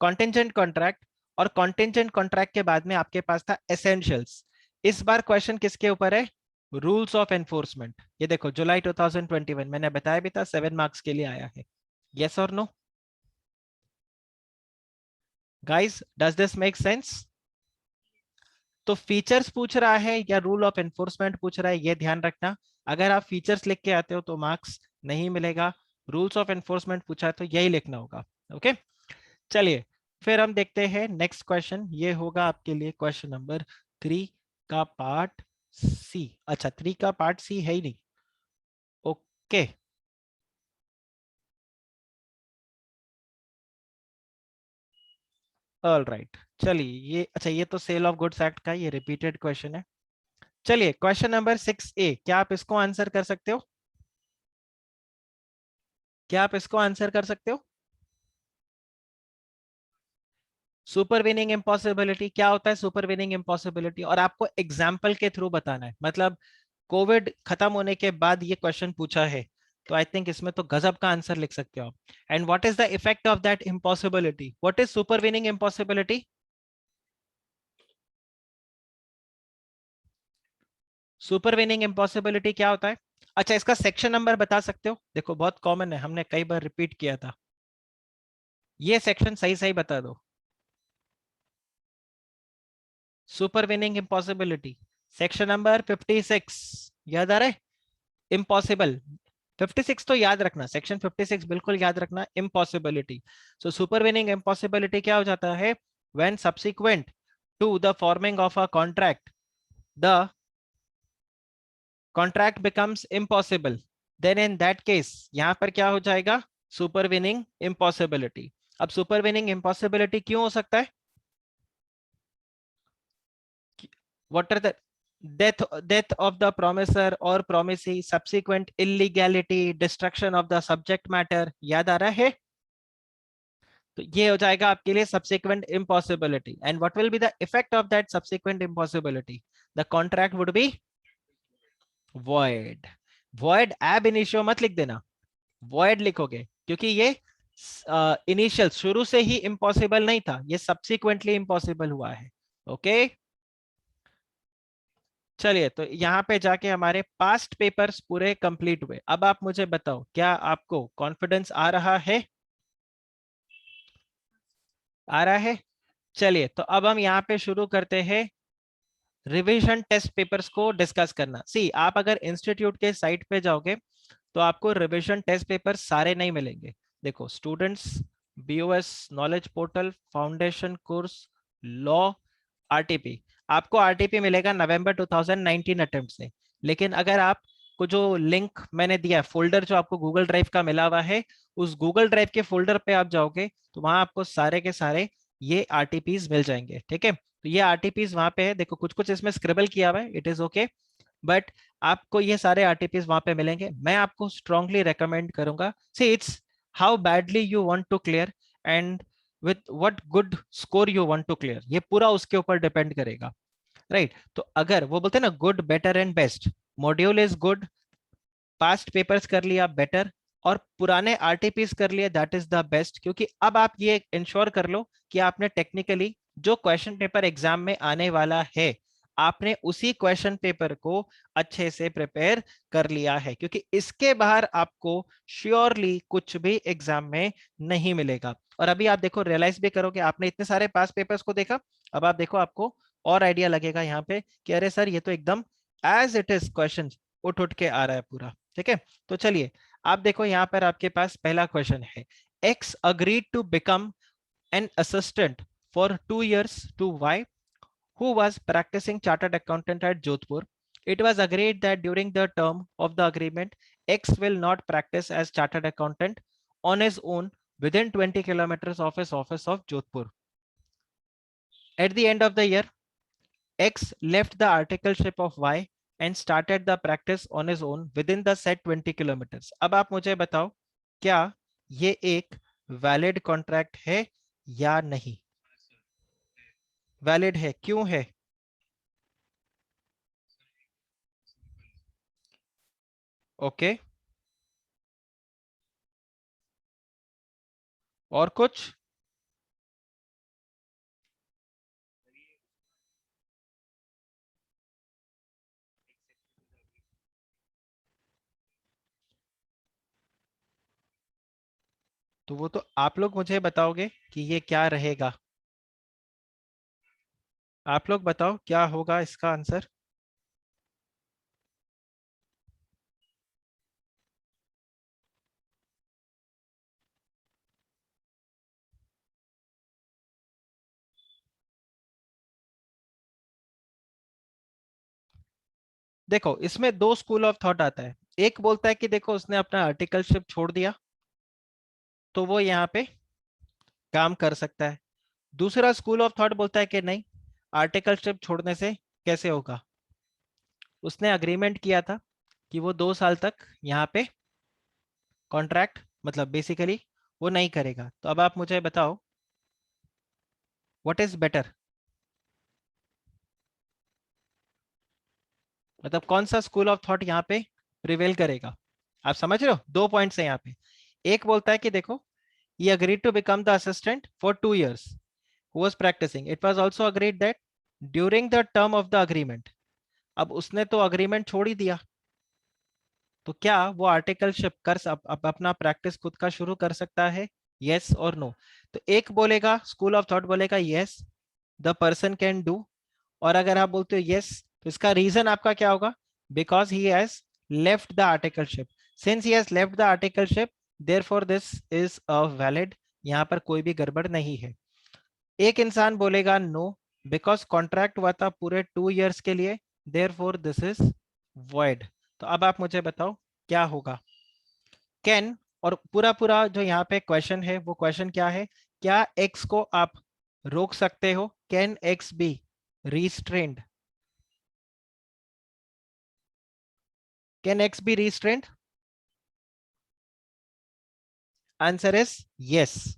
कॉन्टिंजेंट कॉन्ट्रैक्ट, और कॉन्टिंजेंट कॉन्ट्रैक्ट के बाद में आपके पास था एसेंशियल्स। इस बार क्वेश्चन किसके ऊपर है? Rules of enforcement. ये देखो जुलाई 2021, मैंने बताया भी था 7 मार्क्स के लिए आया है, यस और no? Guys, does this make sense? तो फीचर्स पूछ रहा है या रूल ऑफ एनफोर्समेंट पूछ रहा है, ये ध्यान रखना। अगर आप फीचर्स लिख के आते हो तो मार्क्स नहीं मिलेगा, रूल्स ऑफ एनफोर्समेंट पूछा है तो यही लिखना होगा। ओके, चलिए फिर हम देखते हैं नेक्स्ट क्वेश्चन, ये होगा आपके लिए क्वेश्चन नंबर 3 का पार्ट सी। अच्छा, 3 का पार्ट सी है ही नहीं, ओके। ऑल राइट, चलिए ये अच्छा, ये तो सेल ऑफ गुड्स एक्ट का ये रिपीटेड क्वेश्चन है। चलिए क्वेश्चन नंबर 6A, क्या आप इसको आंसर कर सकते हो? क्या आप इसको आंसर कर सकते हो? सुपरवीनिंग इम्पॉसिबिलिटी क्या होता है? सुपरवीनिंग इम्पॉसिबिलिटी, और आपको एग्जाम्पल के थ्रू बताना है, मतलब कोविड खत्म होने के बाद ये क्वेश्चन पूछा है, तो आई थिंक इसमें तो गजब का आंसर लिख सकते हो आप। And what is the effect of that impossibility? What is supervening impossibility? Supervening impossibility क्या होता है? अच्छा, इसका सेक्शन नंबर बता सकते हो? देखो बहुत कॉमन है, हमने कई बार रिपीट किया था, ये सेक्शन सही सही बता दो। सुपरवीनिंग इम्पॉसिबिलिटी सेक्शन नंबर 56, याद आ रहा है? इम्पॉसिबल 56 तो याद रखना, सेक्शन 56 बिल्कुल याद रखना, इम्पॉसिबिलिटी। सो सुपरवीनिंग इम्पॉसिबिलिटी क्या हो जाता है? When subsequent to the forming of a contract the contract becomes impossible, then in that case यहां पर क्या हो जाएगा? Supervening impossibility. अब सुपरवीनिंग इम्पॉसिबिलिटी क्यों हो सकता है? What are the death of the promisor or promisee, subsequent illegality, destruction of the subject matter, याद आ रहा है? तो ये हो जाएगा आपके लिए subsequent impossibility. And what will be the effect of that subsequent impossibility? The contract would be void. Void ab initio मत लिख देना, void लिखोगे, क्योंकि ये इनिशियल शुरू से ही इम्पॉसिबल नहीं था, ये सब्सिक्वेंटली इम्पॉसिबल हुआ है। ओके चलिए, तो यहाँ पे जाके हमारे पास्ट पेपर्स पूरे कंप्लीट हुए। अब आप मुझे बताओ, क्या आपको कॉन्फिडेंस आ रहा है? आ रहा है? चलिए, तो अब हम यहाँ पे शुरू करते हैं रिवीजन टेस्ट पेपर्स को डिस्कस करना। सी, आप अगर इंस्टीट्यूट के साइट पे जाओगे तो आपको रिवीजन टेस्ट पेपर सारे नहीं मिलेंगे। देखो, students, BOS knowledge portal, foundation course, law, RTP, आपको आरटीपी मिलेगा नवंबर 2019 अटेम्प्ट से। लेकिन अगर आप को जो लिंक मैंने दिया है, फोल्डर जो आपको गूगल ड्राइव का मिला हुआ है, उस गूगल ड्राइव के फोल्डर पे आप जाओगे तो वहां आपको सारे के सारे ये आरटीपीज मिल जाएंगे। ठीक है, तो ये आरटीपीज वहां पे है, देखो कुछ कुछ इसमें स्क्रिबल किया हुआ है, इट इज ओके, बट आपको ये सारे आरटीपीज वहां पे मिलेंगे। मैं आपको स्ट्रांगली रेकमेंड करूंगा, see it's how badly you want to clear and with what good score you want to clear, ये पूरा उसके ऊपर डिपेंड करेगा। राइट, तो अगर वो बोलते हैं ना good better and best, module is good, past papers कर लिया बेटर, और पुराने आरटीपीस कर लिए दैट इज द बेस्ट, क्योंकि अब आप ये इंश्योर कर लो कि आपने टेक्निकली जो क्वेश्चन पेपर एग्जाम में आने वाला है, आपने उसी क्वेश्चन पेपर को अच्छे से प्रिपेयर कर लिया है, क्योंकि इसके बाहर आपको श्योरली कुछ भी एग्जाम में नहीं मिलेगा। और अभी आप देखो, रियलाइज भी करोगे, आपने इतने सारे पास पेपर्स को देखा, अब आप देखो आपको और आइडिया लगेगा यहाँ पे कि अरे सर ये तो एकदम एज इट इज क्वेश्चन उठ उठ के आ रहा है पूरा। ठीक है, तो चलिए आप देखो यहाँ पर आपके पास पहला क्वेश्चन है, X agreed to become an assistant for 2 years to Y, who was practicing chartered accountant at Jodhpur. It was agreed that during the term of the agreement, X will not practice as chartered accountant on his own within 20 kilometers of his office of Jodhpur. At the end of the year, X left the articleship of Y and started the practice on his own within the said 20 kilometers. अब आप मुझे बताओ, क्या ये एक वैलिड कॉन्ट्रैक्ट है या नहीं? वैलिड है, क्यों है? ओके, और कुछ? तो वो तो आप लोग मुझे बताओगे कि ये क्या रहेगा। आप लोग बताओ क्या होगा इसका आंसर। देखो, इसमें दो स्कूल ऑफ थॉट आता है। एक बोलता है कि देखो उसने अपना आर्टिकलशिप छोड़ दिया तो वो यहाँ पे काम कर सकता है। दूसरा स्कूल ऑफ थॉट बोलता है कि नहीं, आर्टिकलशिप छोड़ने से कैसे होगा। उसने अग्रीमेंट किया था कि वो 2 साल तक यहाँ पे कॉन्ट्रैक्ट मतलब बेसिकली वो नहीं करेगा। तो अब आप मुझे बताओ व्हाट इज बेटर, मतलब कौन सा स्कूल ऑफ थॉट यहाँ पे प्रिवेल करेगा। आप समझ रहे हो, 2 पॉइंट्स है यहाँ पे। एक बोलता है कि देखो, he agreed to become the assistant for 2 years who was practicing. It was also agreed that during the term of the agreement, अब उसने तो अग्रीमेंट छोड़ ही दिया, तो क्या वो आर्टिकलशिप कर अब अपना प्रैक्टिस खुद का शुरू कर सकता है, यस और नो। तो एक बोलेगा, स्कूल ऑफ थॉट बोलेगा yes the person can do, और अगर आप बोलते हो यस तो इसका रीजन आपका क्या होगा, because he has left the articleship. Since he has left the articleship therefore this is a valid, यहाँ पर कोई भी गड़बड़ नहीं है। एक इंसान बोलेगा नो, बिकॉज कॉन्ट्रैक्ट हुआ था पूरे 2 इयर्स के लिए, देयरफॉर दिस इज वॉइड। तो अब आप मुझे बताओ क्या होगा। कैन, और पूरा पूरा जो यहाँ पे क्वेश्चन है वो क्वेश्चन क्या है, क्या एक्स को आप रोक सकते हो, can X be restrained, can x be restrained? Answer is yes,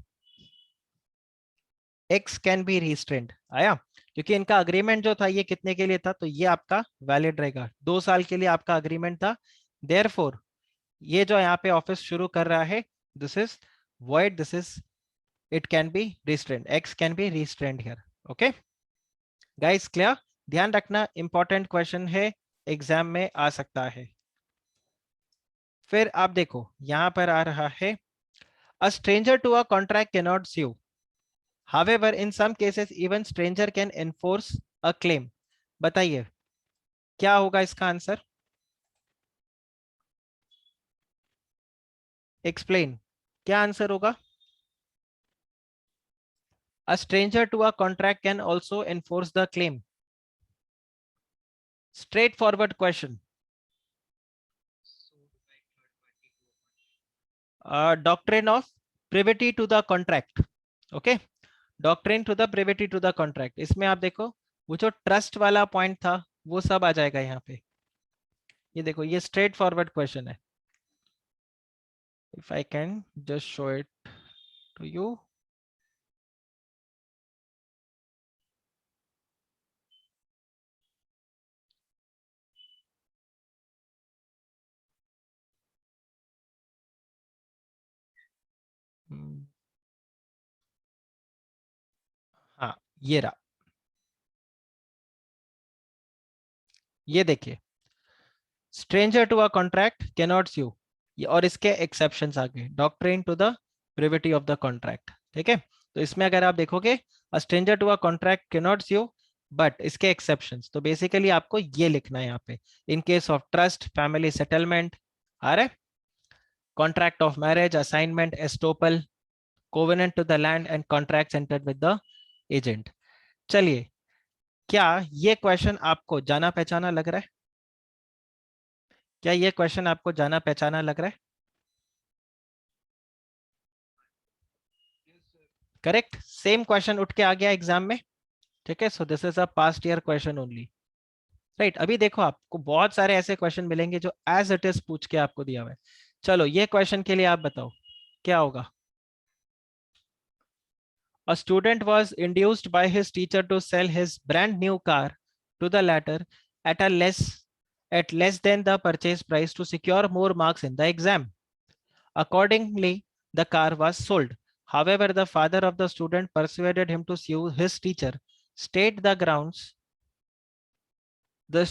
x can be restrained। आया, क्योंकि इनका अग्रीमेंट जो था ये कितने के लिए था, तो ये आपका वैलिड रहेगा, 2 साल के लिए आपका अग्रीमेंट था। देयरफॉर ये जो यहाँ पे ऑफिस शुरू कर रहा है, this is void, this is it can be restrained, x can be restrained here। Okay guys, clear. ध्यान रखना, इंपॉर्टेंट क्वेश्चन है, एग्जाम में आ सकता है। फिर आप देखो यहां पर आ रहा है, a stranger to a contract cannot sue, however in some cases even stranger can enforce a claim। बताइए क्या होगा इसका आंसर, एक्सप्लेन, क्या आंसर होगा। A stranger to a contract can also enforce the claim। Straightforward question। Doctrine of privity to the contract। Okay, doctrine to the privity to the contract, इसमें आप देखो वो जो ट्रस्ट वाला पॉइंट था वो सब आ जाएगा यहाँ पे। ये देखो ये स्ट्रेट फॉरवर्ड क्वेश्चन है, if I can just show it to you. हाँ, ये रहा, ये देखिए, stranger to a contract can not sue, और इसके एक्सेप्शंस आ गए, doctrine to the privity of the contract. ठीक है, तो इसमें अगर आप देखोगे a stranger to a contract can not sue but इसके एक्सेप्शंस, तो बेसिकली आपको ये लिखना है यहाँ पे, in case of trust, family settlement, आ रहा है, contract of marriage, assignment, estoppel, covenant to the land and contract entered with the agent. चलिए, क्या ये क्वेश्चन आपको जाना पहचाना लग रहा है, क्या ये क्वेश्चन आपको जाना पहचाना लग रहा है, करेक्ट, सेम क्वेश्चन उठ के आ गया एग्जाम में। ठीक है, सो this is a past year question only, right. अभी देखो आपको बहुत सारे ऐसे क्वेश्चन मिलेंगे जो एज इट इज पूछ के आपको दिया हुआ है। चलो ये क्वेश्चन के लिए आप बताओ क्या होगा। A student was induced by his teacher to sell his brand new car to the latter at a less than the purchase price to secure more marks in the exam. Accordingly, the car was sold. However, the father of the student persuaded him to sue his teacher. State the grounds the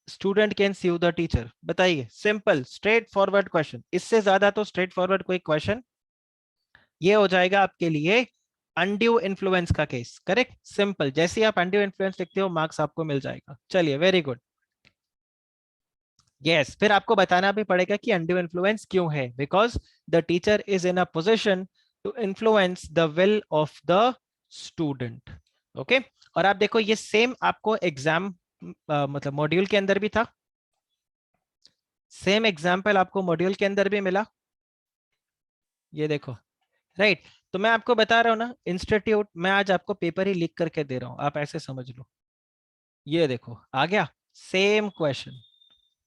student can sue the teacher। बताइए, सिंपल स्ट्रेट फॉरवर्ड क्वेश्चन, इससे ज्यादा तो स्ट्रेट फॉरवर्ड कोई क्वेश्चन ये हो जाएगा आपके लिए, अनड्यू इन्फ्लुएंस का केस। करेक्ट, सिंपल, जैसे ही आप अनड्यू इन्फ्लुएंस लिखते हो मार्क्स आपको मिल जाएगा। चलिए, वेरी गुड। यस, फिर आपको बताना भी पड़ेगा कि अनड्यू इन्फ्लुएंस क्यों है, because the teacher is in a position to influence the will of the student. Okay, और आप देखो ये सेम आपको एग्जाम मतलब मॉड्यूल के अंदर भी था, सेम एग्जाम्पल आपको मॉड्यूल के अंदर भी मिला। ये देखो, राइट। तो मैं आपको बता रहा हूँ ना इंस्टीट्यूट, मैं आज आपको पेपर ही लिख करके दे रहा हूँ, आप ऐसे समझ लो। ये देखो आ गया, सेम क्वेश्चन,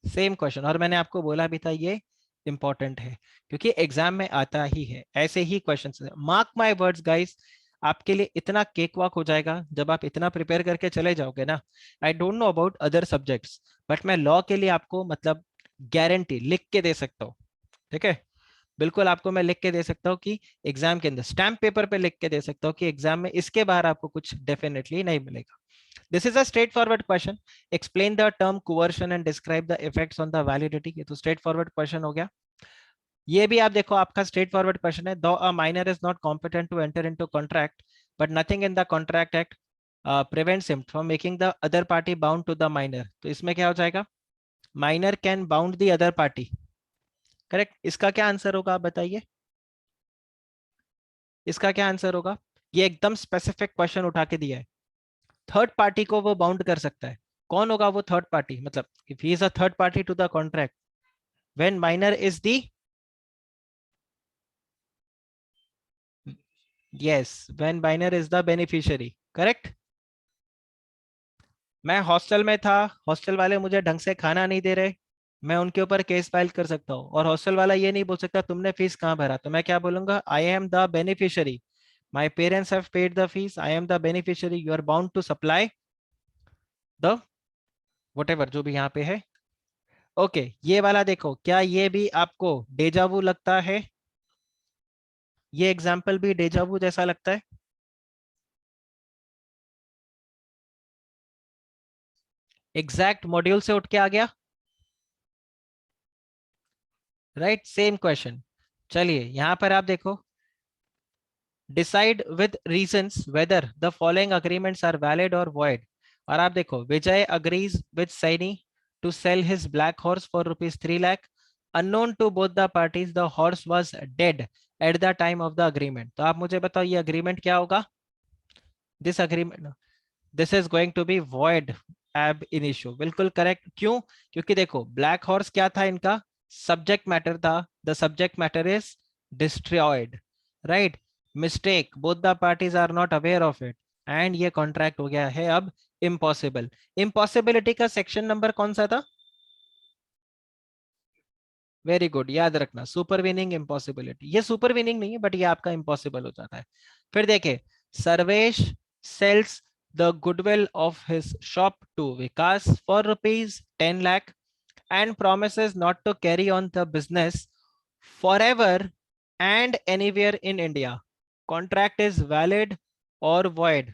सेम क्वेश्चन, और मैंने आपको बोला भी था ये इंपॉर्टेंट है क्योंकि एग्जाम में आता ही है ऐसे ही question. Mark my words guys, आपके लिए इतना केक वॉक हो जाएगा जब आप इतना प्रिपेयर करके चले जाओगे ना। I don't know about other subjects, but मैं लॉ के लिए आपको मतलब गारंटी लिख के दे सकता हूँ। ठीक है, बिल्कुल आपको मैं लिख के दे सकता हूँ कि एग्जाम के अंदर स्टैम्प पेपर पे लिख के दे सकता हूँ कि एग्जाम में इसके बाहर आपको कुछ डेफिनेटली नहीं मिलेगा। This is a straight forward question, explain the term coercion and describe the effects on the validity. ये तो स्ट्रेट फॉरवर्ड क्वेश्चन हो गया। ये भी आप देखो आपका स्ट्रेट फॉरवर्ड क्वेश्चन है, though a minor is not competent to enter into contract but nothing in the contract act prevents him from making the other party bound to the minor। तो इसमें क्या हो जाएगा, minor can bound the other party. Correct, इसका क्या आंसर होगा आप बताइए, इसका क्या आंसर होगा। ये एकदम स्पेसिफिक क्वेश्चन उठा के दिया है, थर्ड पार्टी को वो बाउंड कर सकता है। कौन होगा वो थर्ड पार्टी, मतलब if he is a third party to the contract when minor is the, yes, when minor is the beneficiary. Correct. मैं हॉस्टल में था, हॉस्टल वाले मुझे ढंग से खाना नहीं दे रहे, मैं उनके ऊपर केस फाइल कर सकता हूँ, और हॉस्टल वाला ये नहीं बोल सकता तुमने फीस कहाँ भरा, तो मैं क्या बोलूंगा, I am the beneficiary, my parents have paid the fees, I am the beneficiary, you are bound to supply the what जो भी यहाँ पे है। ओके ये वाला देखो, क्या ये भी आपको डेजावू लगता है, ये एग्जाम्पल भी डेजावू जैसा लगता है। एग्जैक्ट मॉड्यूल से उठ के आ गया, राइट, सेम क्वेश्चन। चलिए यहां पर आप देखो, decide with reasons whether the following agreements are valid और वॉइड। और आप देखो, Vijay agrees with Saini to sell his black horse for ₹3 lakh, unknown to both the parties the horse was dead at the time of the agreement. तो आप मुझे बताओ ये अग्रीमेंट क्या होगा, this agreement, this is going to be void ab initio. बिल्कुल करेक्ट, क्यों, क्योंकि देखो ब्लैक हॉर्स क्या था इनका, सब्जेक्ट मैटर था, the subject matter is destroyed, right, mistake, both the parties are not aware of it, and ये कॉन्ट्रैक्ट हो गया है अब इम्पॉसिबल। इम्पॉसिबिलिटी का सेक्शन नंबर कौन सा था, वेरी गुड, याद रखना, सुपरवीनिंग इम्पॉसिबिलिटी, ये सुपरवीनिंग नहीं है बट ये आपका इम्पॉसिबल हो जाता है। फिर देखे, Sarvesh sells the goodwill of his shop to Vikas for ₹10 lakh and promises not to carry on the business forever and anywhere in India. Contract is valid or void?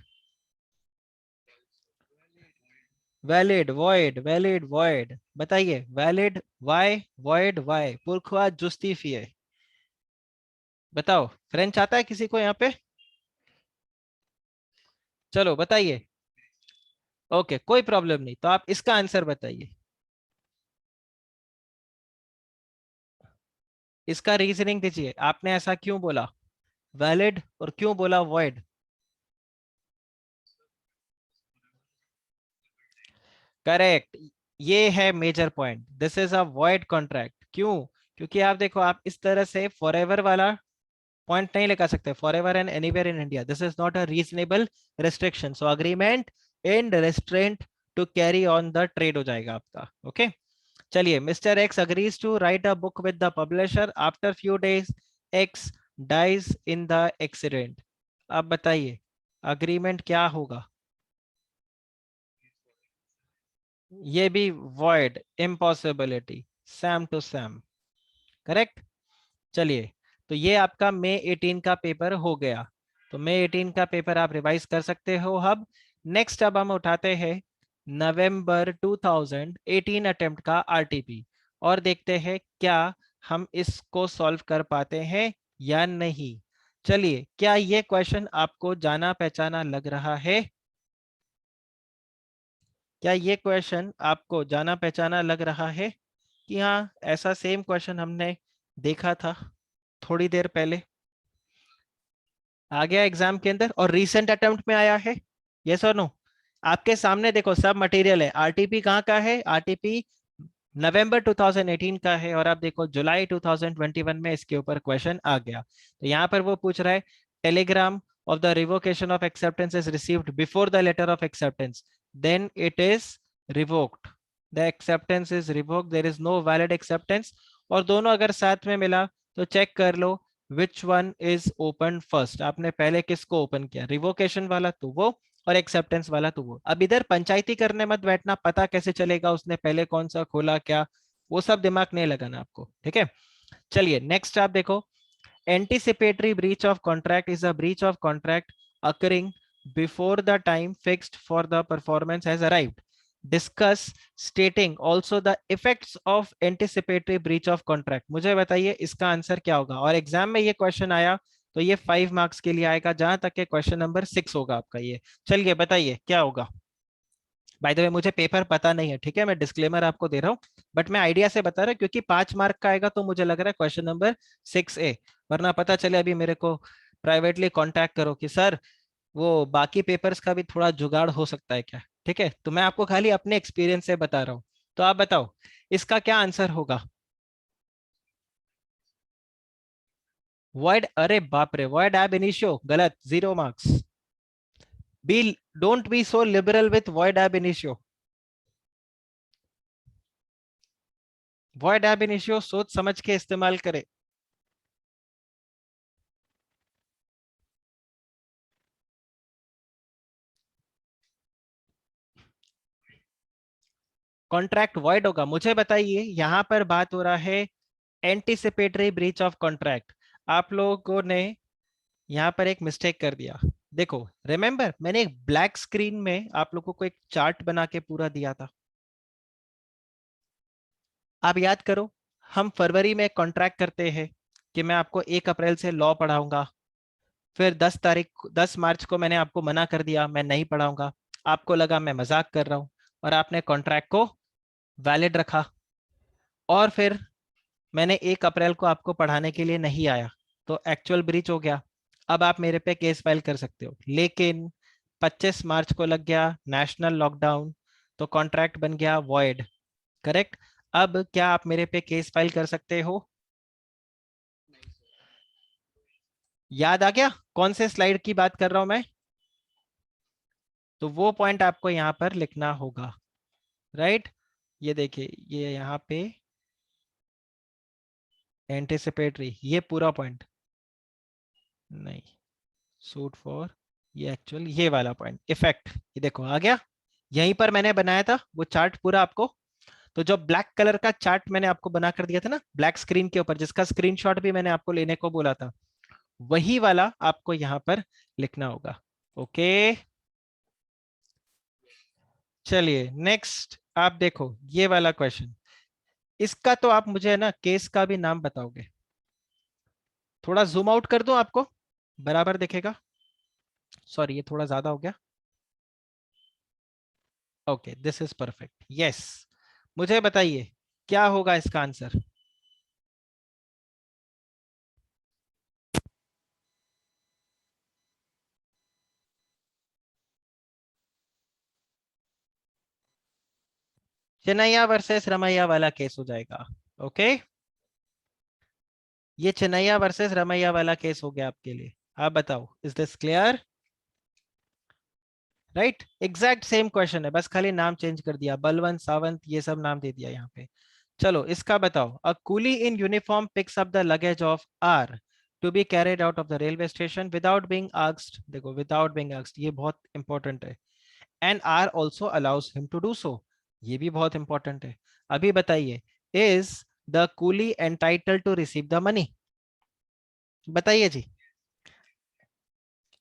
Valid void, valid void, बताइए, वैलिड वाई, वॉइड वाई, पुरखा जुस्टिफिए, बताओ, फ्रेंच आता है किसी को यहाँ पे, चलो बताइए। ओके कोई प्रॉब्लम नहीं, तो आप इसका आंसर बताइए, इसका रीजनिंग दीजिए, आपने ऐसा क्यों बोला वैलिड और क्यों बोला वॉइड। करेक्ट, ये है major point, this is a void contract, क्यों, क्योंकि आप देखो आप इस तरह से फॉरएवर वाला पॉइंट नहीं लगा सकते, forever and anywhere in India, this is not a reasonable restriction, so agreement in restraint to carry on the trade हो जाएगा आपका। ओके चलिए, mister X agrees to write a book with the publisher, after few days X dies in the accident. अब बताइए अग्रीमेंट क्या होगा, ये भी void, impossibility, same to same, correct. चलिए, तो ये आपका मई 18 का पेपर हो गया, तो मई 18 का पेपर आप रिवाइज कर सकते हो। अब नेक्स्ट अब हम उठाते हैं नवंबर 2018 अटेम्प्ट का आरटीपी, और देखते हैं क्या हम इसको सॉल्व कर पाते हैं या नहीं। चलिए, क्या ये क्वेश्चन आपको जाना पहचाना लग रहा है, क्या ये क्वेश्चन आपको जाना पहचाना लग रहा है कि हाँ ऐसा सेम क्वेश्चन हमने देखा था थोड़ी देर पहले, आ गया एग्जाम के अंदर और रीसेंट अटेम्प्ट में आया है, यस और नो। आपके सामने देखो सब मटेरियल है, आरटीपी कहाँ का है, आरटीपी नवंबर 2018 का है और आप देखो जुलाई 2021 में इसके ऊपर क्वेश्चन आ गया। तो यहाँ पर वो पूछ रहा है telegram of the revocation of acceptance is received before the letter of acceptance, then it is revoked. The acceptance is revoked, there is no valid acceptance. और दोनों अगर साथ में मिला तो चेक कर लो which one is open first. आपने पहले किसको ओपन किया, रिवोकेशन वाला तो वो, और एक्सेप्टेंस वाला तो वो। अब इधर पंचायती करने मत बैठना, पता कैसे चलेगा उसने पहले कौन सा खोला क्या, वो सब दिमाग नहीं लगाना आपको, ठीक है। चलिए नेक्स्ट आप देखो, anticipatory breach of contract is a breach of contract occurring before the time fixed for the performance has arrived. Discuss स्टेटिंग also the effects of anticipatory breach of contract. मुझे बताइए इसका आंसर क्या होगा, और एग्जाम में ये क्वेश्चन आया तो ये 5 मार्क्स के लिए आएगा, जहां तक के क्वेश्चन नंबर 6 होगा आपका ये। चलिए बताइए क्या होगा। बाय द वे मुझे पेपर पता नहीं है, ठीक है, मैं डिस्क्लेमर आपको दे रहा हूँ, बट मैं आइडिया से बता रहा हूँ क्योंकि 5 मार्क का आएगा तो मुझे लग रहा है क्वेश्चन नंबर 6A। वरना पता चले अभी मेरे को प्राइवेटली कांटेक्ट करो कि सर वो बाकी पेपर्स का भी थोड़ा जुगाड़ हो सकता है क्या, ठीक है। तो मैं आपको खाली अपने एक्सपीरियंस से बता रहा हूँ। तो आप बताओ इसका क्या आंसर होगा। वॉइड, अरे बाप रे, वॉइड एब इनिशियो गलत, 0 marks. B, don't be so liberal with void ab initio. Void ab initio सोच समझ के इस्तेमाल करे। कॉन्ट्रैक्ट वॉइड होगा। मुझे बताइए यहाँ पर बात हो रहा है एंटीसिपेटरी ब्रीच ऑफ कॉन्ट्रैक्ट। आप लोगों ने यहाँ पर एक मिस्टेक कर दिया। देखो रिमेंबर मैंने एक ब्लैक स्क्रीन में आप लोगों को एक चार्ट बना के पूरा दिया था, आप याद करो। हम फरवरी में कॉन्ट्रैक्ट करते हैं कि मैं आपको 1 अप्रैल से लॉ पढ़ाऊंगा, फिर 10 तारीख 10 मार्च को मैंने आपको मना कर दिया मैं नहीं पढ़ाऊंगा। आपको लगा मैं मजाक कर रहा हूं और आपने कॉन्ट्रैक्ट को वैलिड रखा, और फिर मैंने 1 अप्रैल को आपको पढ़ाने के लिए नहीं आया, तो एक्चुअल ब्रीच हो गया। अब आप मेरे पे केस फाइल कर सकते हो, लेकिन 25 मार्च को लग गया नेशनल लॉकडाउन, तो कॉन्ट्रैक्ट बन गया वॉइड। करेक्ट। अब क्या आप मेरे पे केस फाइल कर सकते हो। याद आ गया कौन से स्लाइड की बात कर रहा हूं मैं। तो वो पॉइंट आपको यहाँ पर लिखना होगा, राइट। ये देखिए ये यहाँ पे एंटिसिपेटरी, ये पूरा पॉइंट नहीं, सूट फॉर, ये एक्चुअल ये वाला पॉइंट इफेक्ट, ये देखो आ गया। यहीं पर मैंने बनाया था वो चार्ट पूरा आपको। तो जो ब्लैक कलर का चार्ट मैंने आपको बना कर दिया था ना ब्लैक स्क्रीन के ऊपर, जिसका स्क्रीनशॉट भी मैंने आपको लेने को बोला था, वही वाला आपको यहाँ पर लिखना होगा। ओके। चलिए नेक्स्ट आप देखो ये वाला क्वेश्चन। इसका तो आप मुझे ना केस का भी नाम बताओगे। थोड़ा जूम आउट कर दूं आपको, बराबर दिखेगा। सॉरी ये थोड़ा ज्यादा हो गया। Okay this is perfect, yes. मुझे बताइए क्या होगा इसका आंसर। चेन्नैया वर्सेस रमैया वाला केस हो जाएगा। ओके, ये चेन्नैया वर्सेस रमैया वाला केस हो गया आपके लिए। आप बताओ is this clear. Right, exact same question है, बस खाली नाम चेंज कर दिया, बलवंत सावंत ये सब नाम दे दिया यहाँ पे। चलो इसका बताओ, a coolie in uniform picks up the luggage of R to be carried out of the railway station without being asked. देखो विदाउट बीइंग आस्क्ड ये बहुत इंपॉर्टेंट है, and R also allows him to do so, ये भी बहुत इंपॉर्टेंट है। अभी बताइए, is the coolie entitled to receive the money. बताइए जी।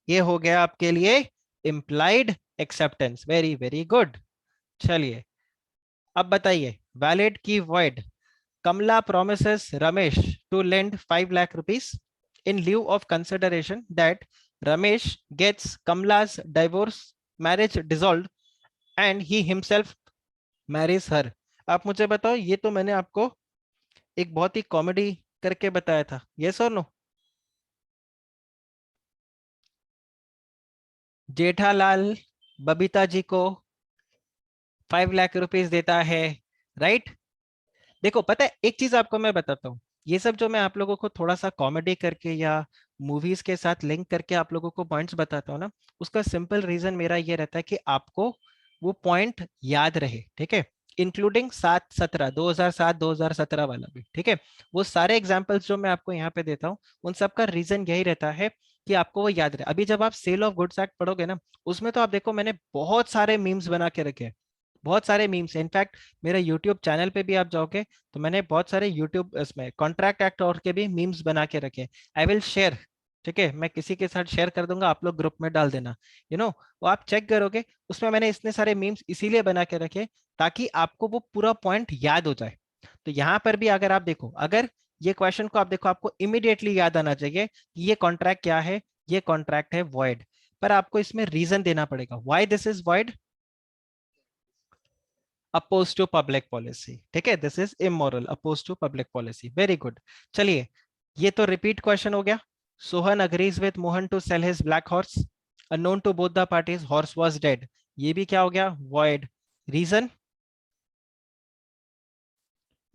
ये हो गया आपके लिए implied acceptance, very very good. चलिए अब बताइए, वैलिड की void. Kamla promises Ramesh to lend 5 lakh rupees in lieu of consideration that Ramesh gets Kamla's divorce marriage dissolved and he himself marries her। आप मुझे बताओ, ये तो मैंने आपको एक बहुत ही कॉमेडी करके बताया था, यस और नो। जेठालाल बबीता जी को 5 लाख रुपीस देता है, राइट। देखो पता है एक चीज आपको मैं बताता हूँ, ये सब जो मैं आप लोगों को थोड़ा सा कॉमेडी करके या मूवीज के साथ लिंक करके आप लोगों को पॉइंट्स बताता हूँ ना, उसका सिंपल रीजन मेरा ये रहता है कि आपको वो पॉइंट याद रहे, ठीक है, इंक्लूडिंग 7-17 2007 2017 वाला भी, ठीक है। वो सारे एग्जांपल्स जो मैं आपको यहाँ पे देता हूँ उन सब का रीजन यही रहता है कि आपको वो याद रहे। अभी जब आप सेल ऑफ गुड्स एक्ट पढ़ोगे ना, उसमें तो आप देखो मैंने बहुत सारे मीम्स बना के रखे हैं, बहुत सारे मीम्स। इनफैक्ट मेरा यूट्यूब चैनल पे भी आप जाओगे तो मैंने बहुत सारे यूट्यूब इसमें कॉन्ट्रैक्ट एक्ट और के भी मीम्स बना के रखे। आई विल शेयर, ठीक है, मैं किसी के साथ शेयर कर दूंगा, आप लोग ग्रुप में डाल देना, वो आप चेक करोगे, उसमें मैंने इतने सारे मीम्स इसीलिए बना के रखे ताकि आपको वो पूरा पॉइंट याद हो जाए। तो यहाँ पर भी अगर आप देखो, अगर ये क्वेश्चन को आप देखो, आपको इमीडिएटली याद आना चाहिए कि ये कॉन्ट्रैक्ट क्या है, ये कॉन्ट्रैक्ट है वॉइड। पर आपको इसमें रीजन देना पड़ेगा why this is void, oppose to public policy, ठीक है, this is immoral, oppose to public policy, very good. चलिए, ये तो रिपीट क्वेश्चन हो गया। Sohan agrees with Mohan to sell his black horse, unknown to both the parties horse was dead, ये भी क्या हो गया, void. Reason,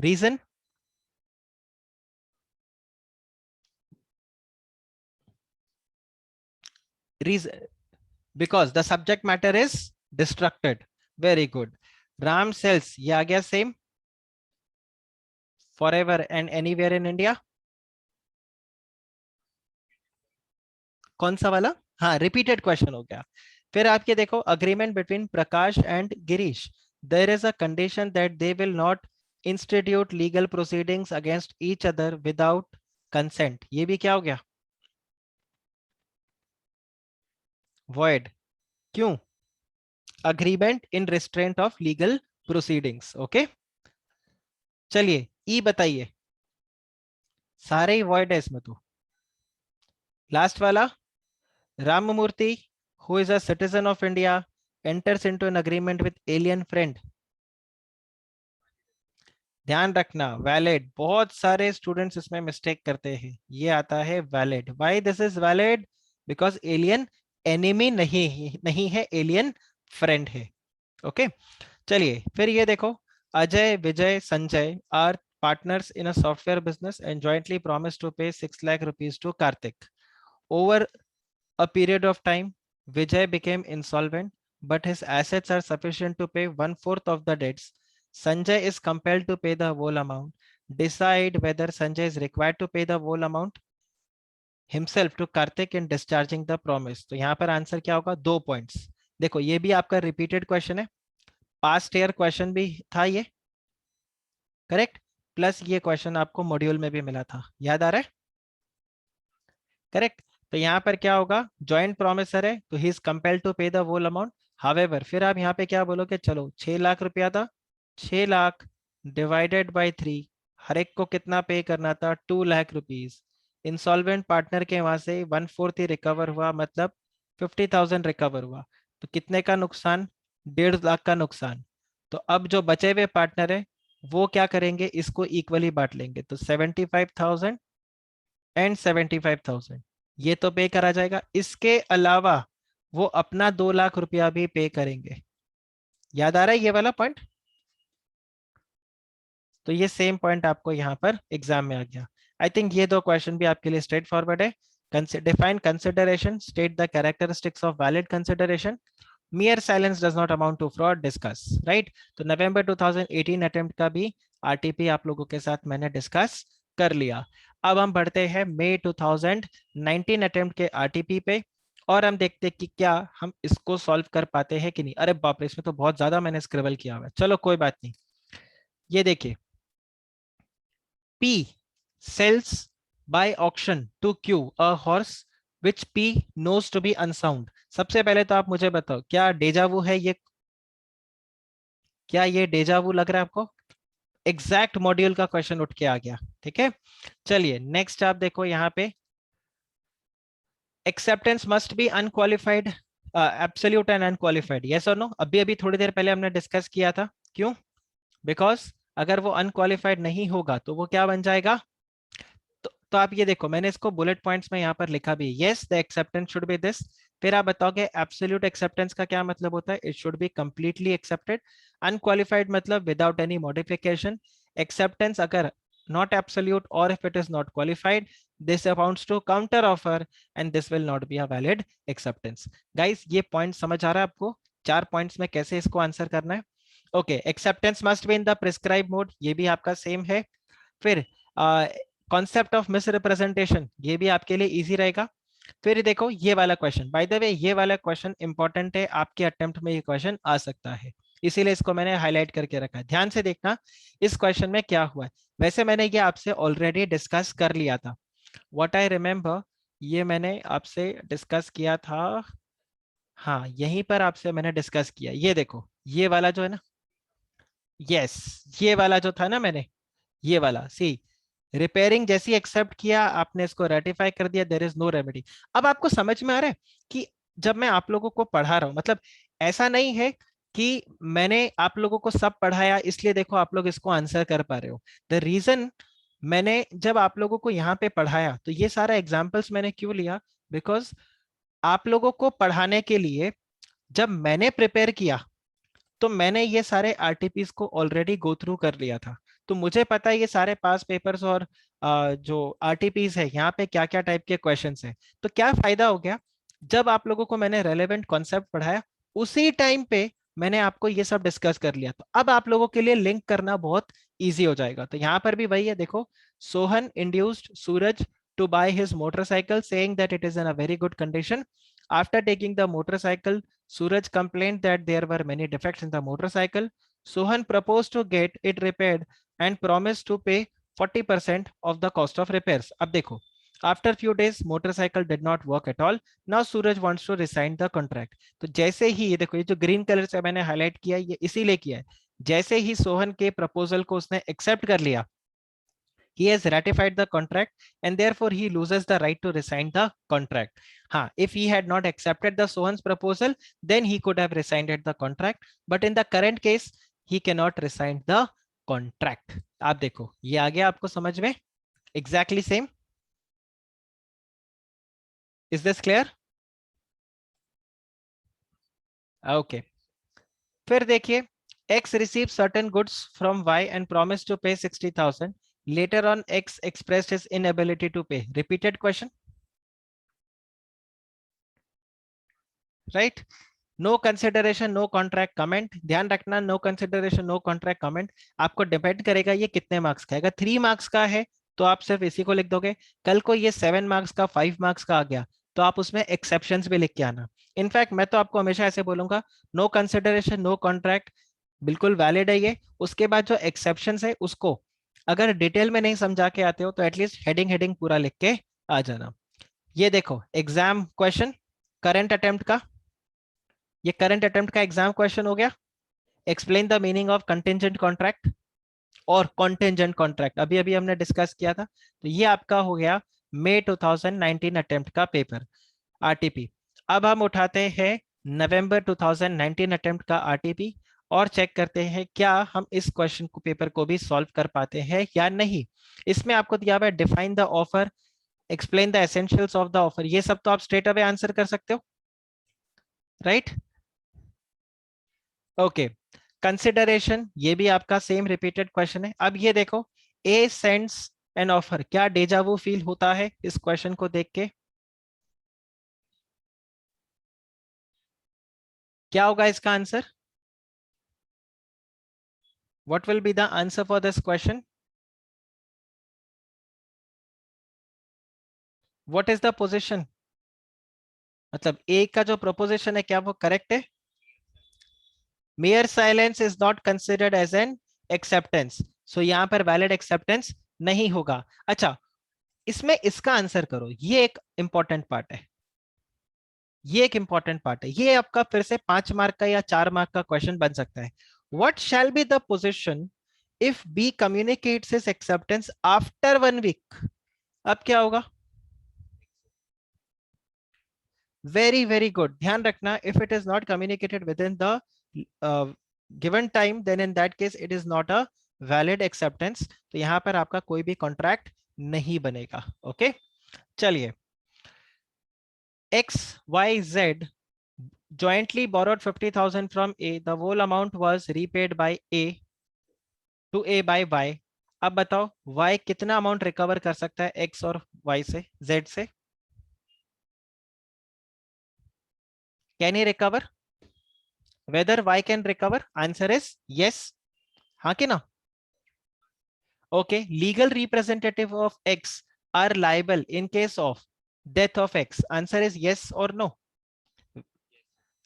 reason, reason, because the subject matter is destructed, very good. Ram sells, ये आ गया same, for ever and anywhere in India, कौन सा वाला, हाँ रिपीटेड क्वेश्चन हो गया। फिर आप ये देखो, agreement between Prakash and Girish, there is a condition that they will not institute legal proceedings against each other without consent, ये भी क्या हो गया, वॉइड। क्यों, agreement in restraint of legal proceedings, okay. चलिए ई बताइए, सारे ही वॉइड है इसमें तो। लास्ट वाला, Ramamurthy who is a citizen of India enters into an agreement with alien friend, ध्यान रखना वैलिड, बहुत सारे स्टूडेंट्स इसमें मिस्टेक करते हैं, ये आता है valid. Why this is valid, because alien enemy नहीं है, एलियन फ्रेंड है, ओके। चलिए फिर ये देखो, Ajay Vijay Sanjay are partners in a software business and jointly promise to pay 6 lakh rupees to Kartik. Over a period of time, Vijay became insolvent, but his assets are sufficient to pay one-fourth of the debts. Sanjay is compelled to pay the whole amount. Decide whether Sanjay is required to pay the whole amount himself to Karthik in discharging the promise. तो यहाँ पर आंसर क्या होगा, 2 पॉइंट्स। देखो ये भी आपका रिपीटेड क्वेश्चन है, पास्ट ईयर क्वेश्चन भी था ये, करेक्ट, प्लस ये क्वेश्चन आपको मॉड्यूल में भी मिला था, याद आ रहा है, करेक्ट। तो यहाँ पर क्या होगा, जॉइंट प्रोमिसर है तो ही इज कंपेल्ड टू पे द होल अमाउंट। हावेवर फिर आप यहाँ पे क्या बोलोगे, चलो 6 लाख रुपया था, 6 लाख डिवाइडेड बाय 3, हर एक को कितना पे करना था, 2 लाख रुपीज। इंसॉल्वेंट पार्टनर के वहां से 1/4 ही रिकवर हुआ, मतलब 50,000 रिकवर हुआ, तो कितने का नुकसान, 1.5 लाख का नुकसान। तो अब जो बचे हुए पार्टनर है वो क्या करेंगे, इसको इक्वली बांट लेंगे, तो 75,000 एंड 75,000 ये तो पे करा जाएगा, इसके अलावा वो अपना 2 लाख रुपया भी पे करेंगे। याद आ रहा है ये वाला पॉइंट, तो ये सेम पॉइंट आपको यहाँ पर एग्जाम में आ गया। आई थिंक ये दो क्वेश्चन भी आपके लिए स्ट्रेट फॉरवर्ड है। Define consideration, state the characteristics of valid consideration, mere silence does not amount to fraud, discuss, right। तो नवंबर 2018 अटेम्प्ट का भी आरटीपी आप लोगों के साथ मैंने डिस्कस कर लिया। अब हम बढ़ते हैं मई 2019 अटेम्प्ट के आरटीपी पे, और हम देखते हैं कि क्या हम इसको सॉल्व कर पाते हैं कि नहीं। अरे बाप रे, इसमें तो बहुत ज्यादा मैंने स्क्रिबल किया हुआ है, चलो कोई बात नहीं। ये देखिए, P sells by auction to Q a horse which P knows to be unsound। सबसे पहले तो आप मुझे बताओ, क्या डेजावू है ये, क्या ये डेजावू लग रहा है आपको, एग्जैक्ट मॉड्यूल का क्वेश्चन उठ के आ गया, ठीक है। चलिए नेक्स्ट आप देखो यहाँ पे, acceptance must be unqualified, absolute and unqualified, yes और नो। अभी अभी थोड़ी देर पहले हमने डिस्कस किया था, क्यों, बिकॉज अगर वो अनक्वालिफाइड नहीं होगा तो वो क्या बन जाएगा। तो आप ये देखो, मैंने इसको बुलेट पॉइंट्स में यहाँ पर लिखा भी, yes the acceptance should be this. फिर आप बताओगे एब्सोल्यूट एक्सेप्टेंस का क्या मतलब होता है, it should be completely accepted. Unqualified मतलब विदाउट एनी मॉडिफिकेशन। Acceptance अगर not absolute or if it is not qualified, this amounts to counter offer and this will not be a valid acceptance. Guys, ये point समझ आ रहा है आपको? 4 points में कैसे इसको आंसर करना है? Okay, acceptance must be in the prescribe mode, ये भी आपका सेम है। फिर कॉन्सेप्ट ऑफ मिस रिप्रेजेंटेशन, ये भी आपके लिए इजी रहेगा। फिर देखो ये वाला क्वेश्चन, बाय द वे ये वाला क्वेश्चन इंपॉर्टेंट है, आपके अटेम्प्ट में ये क्वेश्चन आ सकता है, इसीलिए इसको मैंने हाईलाइट करके रखा है। ध्यान से देखना इस क्वेश्चन में क्या हुआ है। वैसे मैंने ये आपसे ऑलरेडी डिस्कस कर लिया था, व्हाट आई रिमेम्बर, ये मैंने आपसे डिस्कस किया था, हाँ यहीं पर आपसे मैंने डिस्कस किया। ये देखो ये वाला जो है ना, यस ये वाला जो था ना मैंने, ये वाला सी रिपेयरिंग जैसी एक्सेप्ट किया आपने, इसको रेटिफाई कर दिया, देयर इज नो रेमेडी। अब आपको समझ में आ रहा है कि जब मैं आप लोगों को पढ़ा रहा हूं, मतलब ऐसा नहीं है कि मैंने आप लोगों को सब पढ़ाया इसलिए देखो आप लोग इसको आंसर कर पा रहे हो। द रीजन, मैंने जब आप लोगों को यहाँ पे पढ़ाया तो ये सारा एग्जाम्पल्स मैंने क्यों लिया, बिकॉज आप लोगों को पढ़ाने के लिए जब मैंने प्रिपेयर किया तो मैंने ये सारे आरटीपीस को ऑलरेडी गो थ्रू कर लिया था, तो मुझे पता है ये सारे पास पेपर्स और जो आरटीपीस है यहाँ पे क्या क्या टाइप के क्वेश्चंस हैं। तो क्या फायदा हो गया, जब आप लोगों को मैंने रेलेवेंट कॉन्सेप्ट पढ़ाया उसी टाइम पे मैंने आपको ये सब डिस्कस कर लिया, तो अब आप लोगों के लिए लिंक करना बहुत ईजी हो जाएगा। तो यहाँ पर भी वही है, देखो Sohan induced Suraj to buy his motorcycle saying that it is in a very good condition. After taking the motorcycle, Suraj complained that there were many defects in the motorcycle. Sohan proposed to get it repaired and promised to pay 40% of the cost of repairs. अब देखो, after few days motorcycle did not work at all. Now Suraj wants to resign the contract. तो जैसे ही ये देखो, ये जो ग्रीन कलर से मैंने हाईलाइट किया ये इसीलिए किया है, जैसे ही सोहन के प्रपोजल को उसने एक्सेप्ट कर लिया, he has ratified the contract and therefore he loses the right to resign the contract. If he had not accepted the Sohan's proposal, then he could have resigned the contract, but in the current case he cannot resign the contract. आप देखो ये आ गया आपको समझ में, exactly same. Is this clear? Okay. फिर देखिए, X received certain goods from Y and promised to pay 60,000. Later on, X expressed his inability to pay. Repeated question. Right? No consideration no contract comment, ध्यान रखना no consideration no contract comment आपको डिपेंड करेगा ये कितने मार्क्स का है। अगर 3 मार्क्स का है तो आप सिर्फ इसी को लिख दोगे, कल को ये 7 मार्क्स का 5 मार्क्स का आ गया तो आप उसमें एक्सेप्शंस भी लिख के आना। इनफैक्ट मैं तो आपको हमेशा ऐसे बोलूंगा, नो कंसिडरेशन नो कॉन्ट्रैक्ट बिल्कुल वैलिड है ये, उसके बाद जो एक्सेप्शंस है उसको अगर डिटेल में नहीं समझा के आते हो तो एटलीस्ट हेडिंग हेडिंग पूरा लिख के आ जाना। ये देखो एग्जाम क्वेश्चन करंट अटेम्प्ट का, ये करंट अटेम्प्ट का एग्जाम क्वेश्चन हो गया। Explain the meaning of contingent contract और कॉन्टिंजेंट कॉन्ट्रैक्ट, अभी अभी हमने डिस्कस किया था, तो ये आपका हो गया मई 2019 अटेम्प्ट का पेपर आरटीपी। अब हम उठाते हैं नवंबर 2019 अटेम्प्ट का आरटीपी और चेक करते हैं क्या हम इस क्वेश्चन को पेपर को भी सॉल्व कर पाते हैं या नहीं। इसमें आपको दिया हुआ है define the offer, explain the essentials of the offer, ये सब तो आप स्ट्रेट अवे आंसर कर सकते हो, राइट? ओके, कंसिडरेशन ये भी आपका सेम रिपीटेड क्वेश्चन है। अब ये देखो, ए सेंड्स एन ऑफर, क्या डेजावू फील होता है इस क्वेश्चन को देख के? क्या होगा इसका answer? What will be the answer for this question? What is the position, मतलब ए का जो प्रोपोजिशन है क्या वो करेक्ट है? Mere silence is not considered as an acceptance, so यहां पर वैलिड एक्सेप्टेंस नहीं होगा। अच्छा, इसमें इसका आंसर करो, ये एक इंपॉर्टेंट पार्ट है, ये एक इंपॉर्टेंट पार्ट है, ये आपका फिर से 5 मार्क का या 4 मार्क का क्वेश्चन बन सकता है। What shall be the position if B communicates his acceptance after 1 week? अब क्या होगा? वेरी वेरी गुड, ध्यान रखना, if it is not communicated within the given time then in that case it is not a valid acceptance, तो यहां पर आपका कोई भी कॉन्ट्रैक्ट नहीं बनेगा। ओके, चलिए, X, Y, Z jointly borrowed 50,000 from A. The whole amount was repaid by A to A by Y. अब बताओ y कितना अमाउंट रिकवर कर सकता है x और y से, z से? Can he recover? Whether y can recover? Answer is yes, हाँ कि ना? Okay, legal representative of x are liable in case of death of x, answer is yes और नो?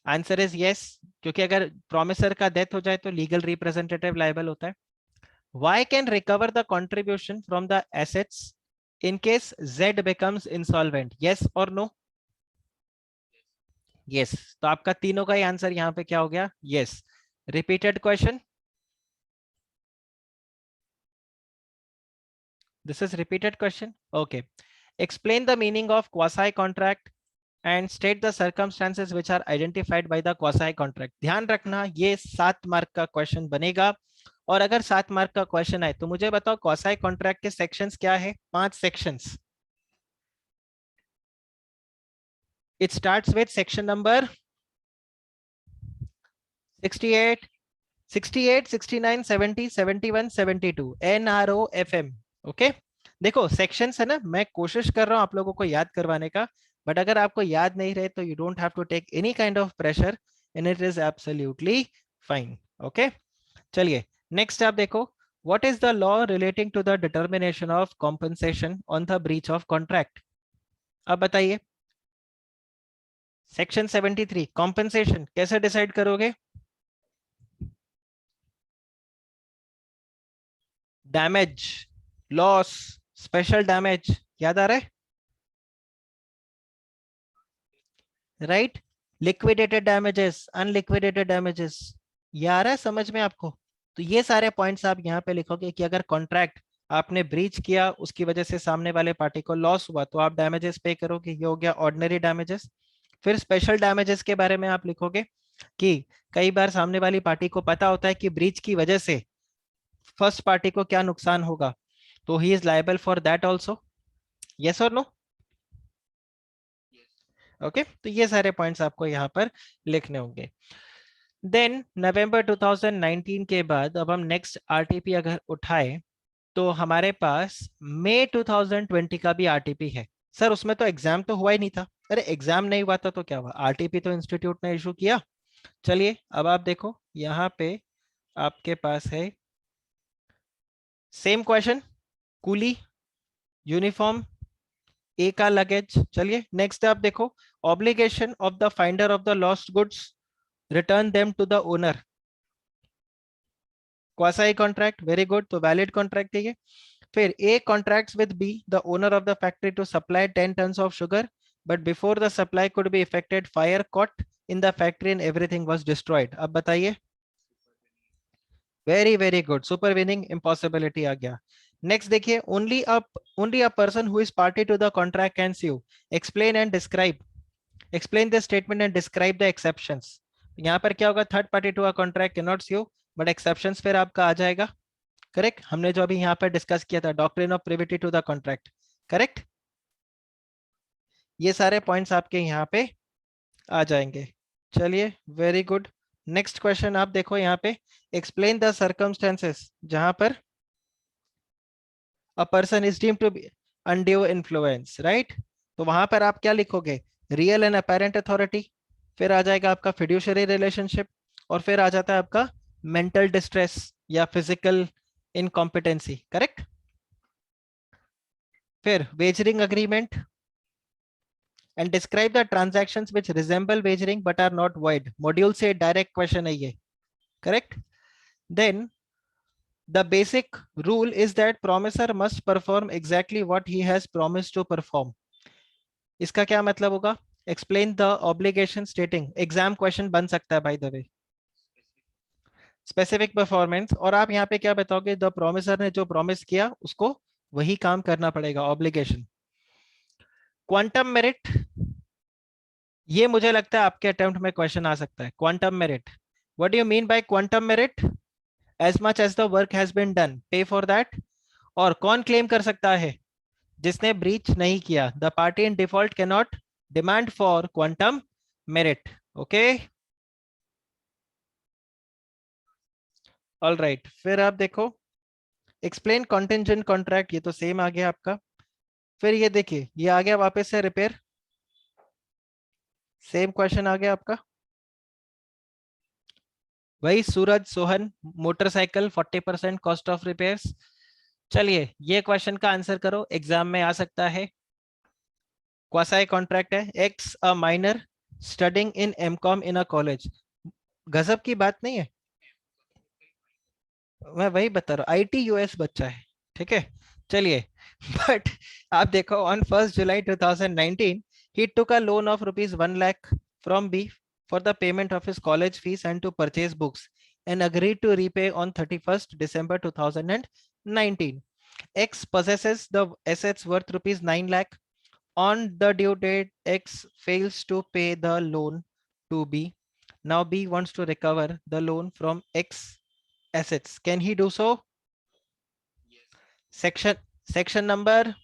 आंसर इज यस, क्योंकि अगर प्रोमिसर का डेथ हो जाए तो लीगल रिप्रेजेंटेटिव लाइबल होता है। Y can recover the contribution from the assets in case Z becomes insolvent, yes or no? Yes, तो आपका तीनों का ही आंसर यहां पे क्या हो गया? Yes. Repeated question. This is repeated question. Okay. Explain the meaning of quasi contract and state the circumstances which are identified by the quasi contract. ध्यान रखना ये 7 मार्क का क्वेश्चन बनेगा, और अगर 7 मार्क का क्वेश्चन आए तो मुझे बताओ क्वासाई कॉन्ट्रैक्ट के सेक्शंस क्या है? 5 sections. It starts with section number 68, 68, 69, 70, 71, 72, NROFM। Okay, देखो सेक्शंस है ना, मैं कोशिश कर रहा हूं आप लोगों को याद करवाने का, बट अगर आपको याद नहीं रहे तो you don't have to take any kind of pressure and it is absolutely fine. Okay, चलिए नेक्स्ट आप देखो, what is the law relating to the determination of compensation on the breach of contract? अब बताइए, सेक्शन 73 कॉम्पनसेशन कैसे डिसाइड करोगे? डैमेज, लॉस, स्पेशल डैमेज, याद आ रहा है? Right, liquidated damages, unliquidated damages, ये आ रहा है समझ में आपको? तो ये सारे पॉइंट्स आप यहाँ पे लिखोगे कि अगर कॉन्ट्रैक्ट आपने ब्रीच किया, उसकी वजह से सामने वाले पार्टी को लॉस हुआ, तो आप डैमेजेस पे करोगे, ये हो गया ऑर्डिनरी डैमेजेस। फिर स्पेशल डैमेजेस के बारे में आप लिखोगे कि कई बार सामने वाली पार्टी को पता होता है कि ब्रीच की वजह से फर्स्ट पार्टी को क्या नुकसान होगा, तो he is liable for that also, yes और नो? ओके, तो ये सारे पॉइंट्स आपको यहाँ पर लिखने होंगे। देन नवंबर 2019 के बाद अब हम नेक्स्ट आरटीपी अगर उठाए तो हमारे पास मई 2020 का भी आरटीपी है। सर उसमें तो एग्जाम तो हुआ ही नहीं था। अरे एग्जाम नहीं हुआ था तो क्या हुआ, आरटीपी तो इंस्टीट्यूट ने इशू किया। चलिए अब आप देखो यहाँ पे आपके पास है same question, coolie, uniform, A का लगेज। चलिए नेक्स्ट आप देखो, obligation of the finder of the lost goods, return them to the owner, quasi contract, very good, तो वैलिड कॉन्ट्रैक्ट है ये। फिर A contracts with B the owner of the factory to supply 10 tons of sugar, but before the supply could be effected, fire caught in the factory and everything was destroyed. अब बताइए, very very good, supervening impossibility आ गया। नेक्स्ट देखिए, only a person who is party to the contract can sue, explain and describe, explain the statement and describe the exceptions. यहाँ पर क्या होगा, third party to a contract can not sue, but exceptions फिर आपका आ जाएगा। करेक्ट, हमने जो अभी यहाँ पर डिस्कस किया था, doctrine of privity to the contract, correct. ये सारे पॉइंट्स आपके यहाँ पे आ जाएंगे। चलिए वेरी गुड, नेक्स्ट क्वेश्चन आप देखो यहाँ पे, एक्सप्लेन द सर्कमस्टेंसेस जहां पर a person is deemed to be undue influence, right? तो वहां पर आप क्या लिखोगे, रियल एंड अपेरेंट अथॉरिटी, फिर आ जाएगा आपका फिड्यूशियरी रिलेशनशिप, और फिर आ जाता है आपका मेंटल डिस्ट्रेस या फिजिकल इनकॉम्पिटेंसी, करेक्ट। फिर wagering agreement, and describe the transactions which resemble wagering but are not void, module से डायरेक्ट क्वेश्चन है ये, correct. Then the basic rule is that promiser must perform exactly what he has promised to perform। इसका क्या मतलब होगा, explain the obligation stating, exam question बन सकता है by the way, specific performance, और आप यहाँ पे क्या बताओगे, द प्रोमिसर ने जो प्रॉमिस किया उसको वही काम करना पड़ेगा, ऑब्लिगेशन। क्वांटम मेरिट, ये मुझे लगता है आपके अटेम्प्ट में क्वेश्चन आ सकता है, quantum meruit, what do you mean by quantum meruit? As much as the work has been done, pay for that. और कौन क्लेम कर सकता है, जिसने ब्रीच नहीं किया, the party in default can not demand for quantum merit. Okay, all right, फिर आप देखो एक्सप्लेन कॉन्टिंजेंट कॉन्ट्रैक्ट, ये तो सेम आ गया आपका। फिर ये देखिए ये आ गया वापस से रिपेयर, सेम क्वेश्चन आ गया आपका। वही Suraj Sohan motorcycle 40% cost of repairs. चलिए ये क्वेश्चन का आंसर करो, एग्जाम में आ सकता है। क्वासाई कॉन्ट्रैक्ट है, X a minor studying in MCom in a college. गजब की बात नहीं है, मैं वही बता रहा हूँ, आईटी यूएस बच्चा है, ठीक है। चलिए बट आप देखो on 1 July 2019 he took a loan of rupees 1 lakh from B for the payment of his college fees and to purchase books and agreed to repay on 31st December 2019. X possesses the assets worth rupees 9 lakh. On the due date, X fails to pay the loan to B. Now B wants to recover the loan from X assets. Can he do so? Section number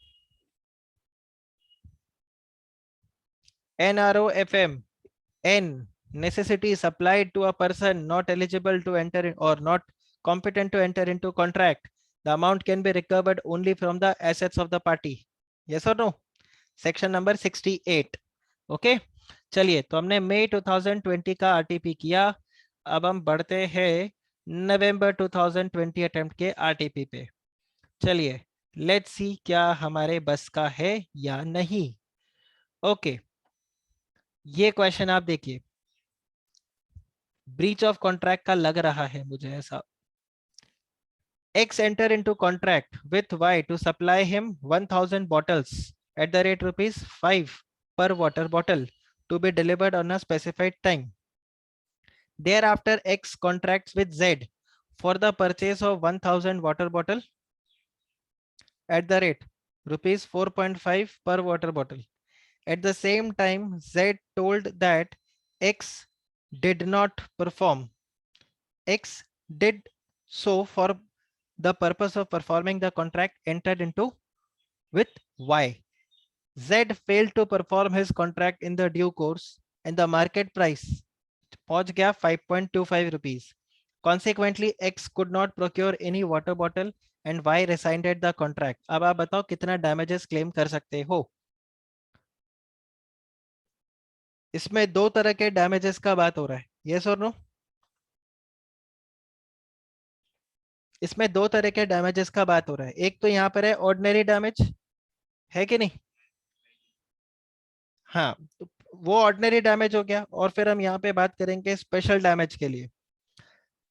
NROFM. N, necessity is applied to a person not eligible to enter in or not competent to enter into contract. The amount can be recovered only from the assets of the party. Yes or no? Section number 68. Okay. चलिए तो हमने मई 2020 का आरटीपी किया। अब हम बढ़ते हैं नवंबर 2020 अटेम्प्ट के आरटीपी पे। चलिए लेट्स सी क्या हमारे बस का है या नहीं। ओके ये क्वेश्चन आप देखिए, ब्रीच ऑफ कॉन्ट्रैक्ट का लग रहा है मुझे ऐसा। X enter into contract with Y to supply him 1000 bottles at the rate rupees 5 per water bottle to be delivered on a specified time. Thereafter X contracts with Z for the purchase of 1000 water bottle at the rate rupees 4.5 per water bottle. At the same time, Z told that X did not perform. X did so for the purpose of performing the contract entered into with Y. Z failed to perform his contract in the due course and the market price पहुंच गया 5.25 rupees. Consequently, X could not procure any water bottle and Y rescinded the contract. अब आप बताओ कितना damages claim कर सकते हो। इसमें दो तरह के damages का बात हो रहा है, yes or no? इसमें दो तरह के damages का बात हो रहा है, एक तो यहाँ पर है ordinary damage, है कि नहीं? हाँ तो वो ऑर्डिनरी डैमेज हो गया, और फिर हम यहाँ पे बात करेंगे स्पेशल डैमेज के लिए।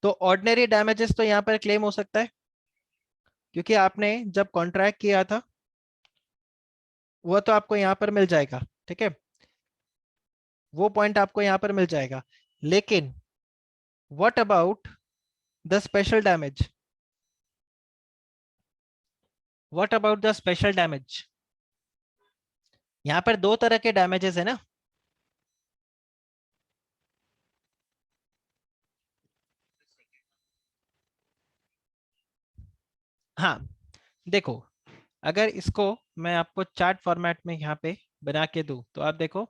तो ऑर्डिनरी डैमेजेस तो यहाँ पर क्लेम हो सकता है क्योंकि आपने जब कॉन्ट्रैक्ट किया था वो तो आपको यहाँ पर मिल जाएगा, ठीक है, वो पॉइंट आपको यहाँ पर मिल जाएगा। लेकिन what about the special damage, what about the special damage? यहाँ पर दो तरह के डैमेजेस है ना। हाँ देखो, अगर इसको मैं आपको चार्ट फॉर्मेट में यहाँ पे बना के दूं तो आप देखो,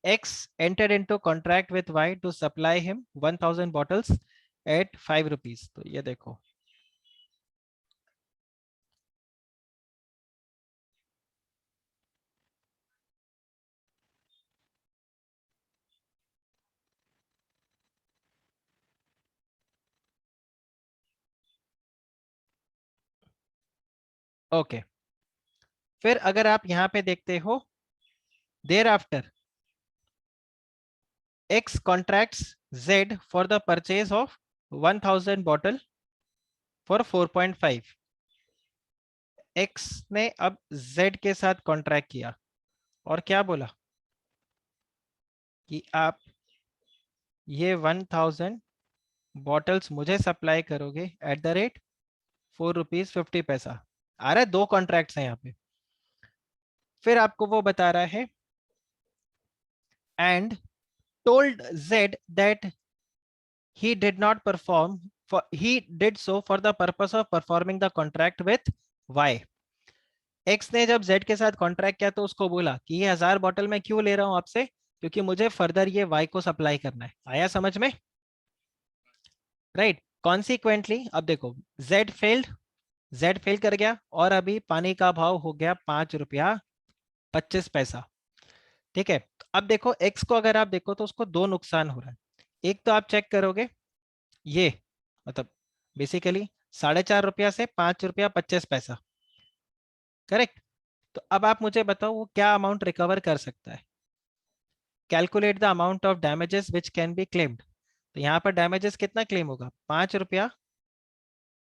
X entered into contract with Y to supply him 1000 bottles at 5 rupees। तो ये देखो ओके। फिर अगर आप यहाँ पे देखते हो, thereafter X contracts Z for the purchase of 1000 bottle for 4.5। X ने अब Z के साथ कॉन्ट्रैक्ट किया और क्या बोला कि आप ये 1000 बॉटल्स मुझे सप्लाई करोगे एट द रेट 4 रुपीज 50 पैसा। आ रहा है, दो कॉन्ट्रैक्ट्स हैं यहाँ पे। फिर आपको वो बता रहा है and told Z that he did not perform for he did so for the purpose of performing the contract with Y। X ने जब Z के साथ कॉन्ट्रैक्ट किया तो उसको बोला कि ये 1000 बॉटल मैं क्यों ले रहा हूं आपसे, क्योंकि मुझे फर्दर ये Y को सप्लाई करना है। आया समझ में? राइट। कॉन्सिक्वेंटली अब देखो Z फेल्ड, जेड फेल कर गया और अभी पानी का भाव हो गया 5 रुपया 25 पैसा। ठीक है, अब देखो एक्स को अगर आप देखो तो उसको दो नुकसान हो रहा है। एक तो आप चेक करोगे ये, मतलब बेसिकली 4.5 रुपया से 5 रुपया 25 पैसा, करेक्ट। तो अब आप मुझे बताओ वो क्या अमाउंट रिकवर कर सकता है। Calculate the amount of damages which can be claimed. तो यहाँ पर डैमेजेस कितना क्लेम होगा, 5 रुपया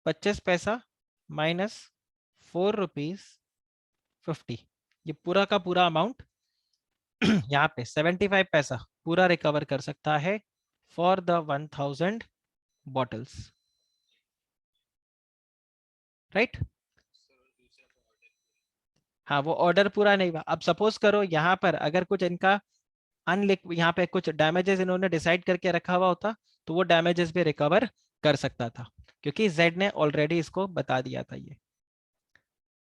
25 पैसा माइनस 4 रुपीज 50। ये पूरा का पूरा अमाउंट यहाँ पे 75 पैसा पूरा रिकवर कर सकता है फॉर द 1000 बॉटल्स, राइट। हाँ, वो ऑर्डर पूरा नहीं हुआ। अब सपोज करो यहाँ पर अगर कुछ इनका अनलिक यहाँ पे कुछ डैमेजेस इन्होंने डिसाइड करके रखा हुआ होता तो वो डैमेजेस भी रिकवर कर सकता था, क्योंकि जेड ने ऑलरेडी इसको बता दिया था ये।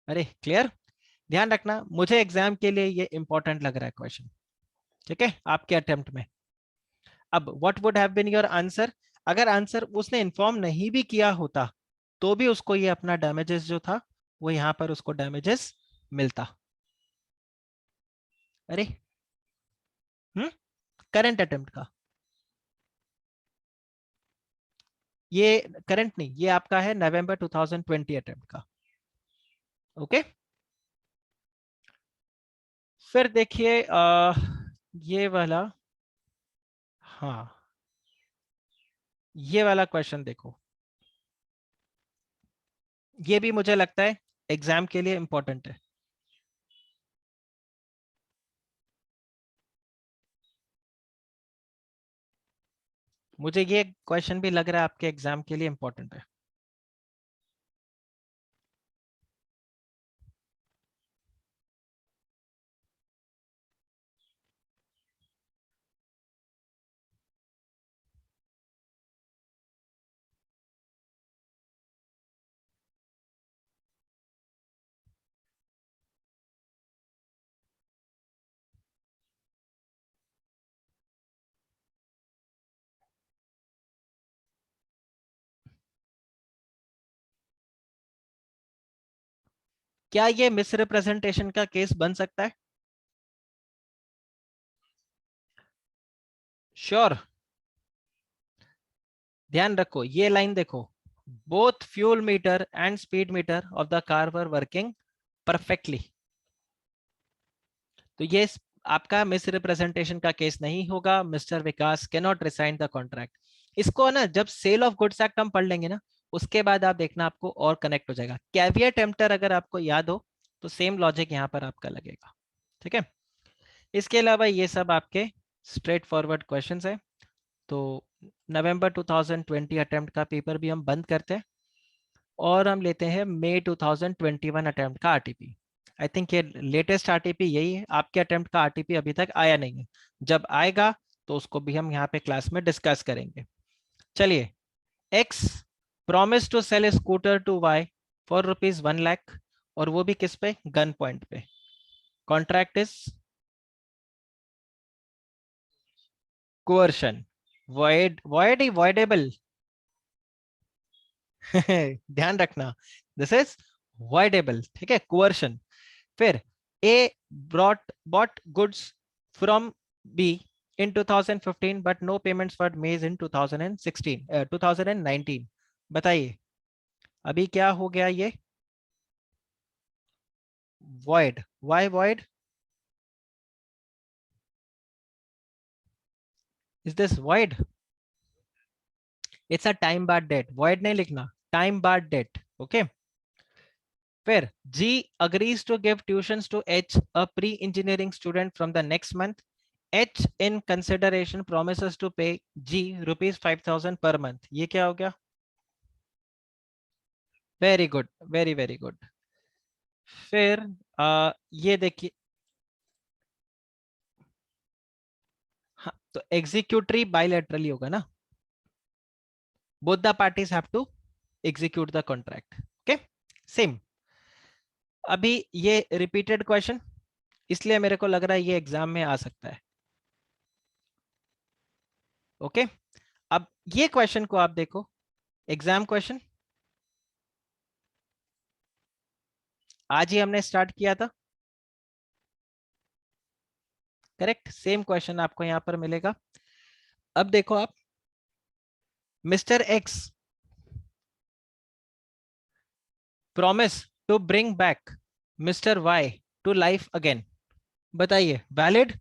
अरे क्लियर, ध्यान रखना मुझे एग्जाम के लिए ये इंपॉर्टेंट लग रहा है क्वेश्चन, ठीक है, आपके अटेम्प्ट में। अब what would have been your answer, अगर आंसर उसने इन्फॉर्म नहीं भी किया होता तो भी उसको ये अपना डैमेजेस जो था वो यहाँ पर उसको डैमेजेस मिलता। अरे करंट अटेम्प्ट का, ये करंट नहीं, ये आपका है नवंबर 2020 अटेम्प्ट का। ओके, फिर देखिए ये वाला, हाँ ये वाला क्वेश्चन देखो, ये भी मुझे लगता है एग्जाम के लिए इंपॉर्टेंट है। मुझे ये क्वेश्चन भी लग रहा है आपके एग्जाम के लिए इंपॉर्टेंट है। क्या ये मिसरिप्रेजेंटेशन का केस बन सकता है? श्योर, ध्यान रखो ये लाइन देखो, both fuel metre and speed metre of the car were working perfectly. तो ये आपका मिस रिप्रेजेंटेशन का केस नहीं होगा, mister Vikas can not resign the contract. इसको ना जब सेल ऑफ गुड्स एक्ट हम पढ़ लेंगे ना, उसके बाद आप देखना आपको और कनेक्ट हो जाएगा। कैविएट एम्प्टर अगर आपको याद हो तो सेम लॉजिक यहाँ पर आपका लगेगा, ठीक है। इसके अलावा ये सब आपके स्ट्रेट फॉरवर्ड क्वेश्चंस है। तो नवंबर 2020 अटेम्प्ट का पेपर भी हम बंद करते हैं और हम लेते हैं मई 2021 अटेम्प्ट का आरटीपी। आई थिंक ये लेटेस्ट आरटीपी यही है, आपके अटेम्प्ट का आरटीपी अभी तक आया नहीं है। जब आएगा तो उसको भी हम यहाँ पे क्लास में डिस्कस करेंगे। चलिए, X promise to sell scooter to Y for ₹1 lakh, और वो भी किस पे, गन पॉइंट पे। कॉन्ट्रैक्ट इज कोअर्शन, वॉइड ही वॉइडेबल। ध्यान रखना, दिस इज वॉइडेबल, ठीक है, कोअर्शन। फिर A bought goods from B in 2015 but no payments were made in 2019। बताइए अभी क्या हो गया ये, void, why void, is this void, it's a time bar debt, void नहीं लिखना, time bar debt, okay। फिर G agrees to give tuitions to H, a pre-engineering student from the next month. H in consideration promises to pay G ₹5,000 per month। ये क्या हो गया, very good, very very good. फिर ये देखिए, हाँ तो एग्जीक्यूटरी बायलैटरली होगा ना, both the parties have to execute the contract, okay, same. अभी ये रिपीटेड क्वेश्चन, इसलिए मेरे को लग रहा है ये एग्जाम में आ सकता है, ओके। अब ये क्वेश्चन को आप देखो, एग्जाम क्वेश्चन, आज ही हमने स्टार्ट किया था, करेक्ट। सेम क्वेश्चन आपको यहां पर मिलेगा। अब देखो आप, mister X promise to bring back mister Y to life again. बताइए वैलिड?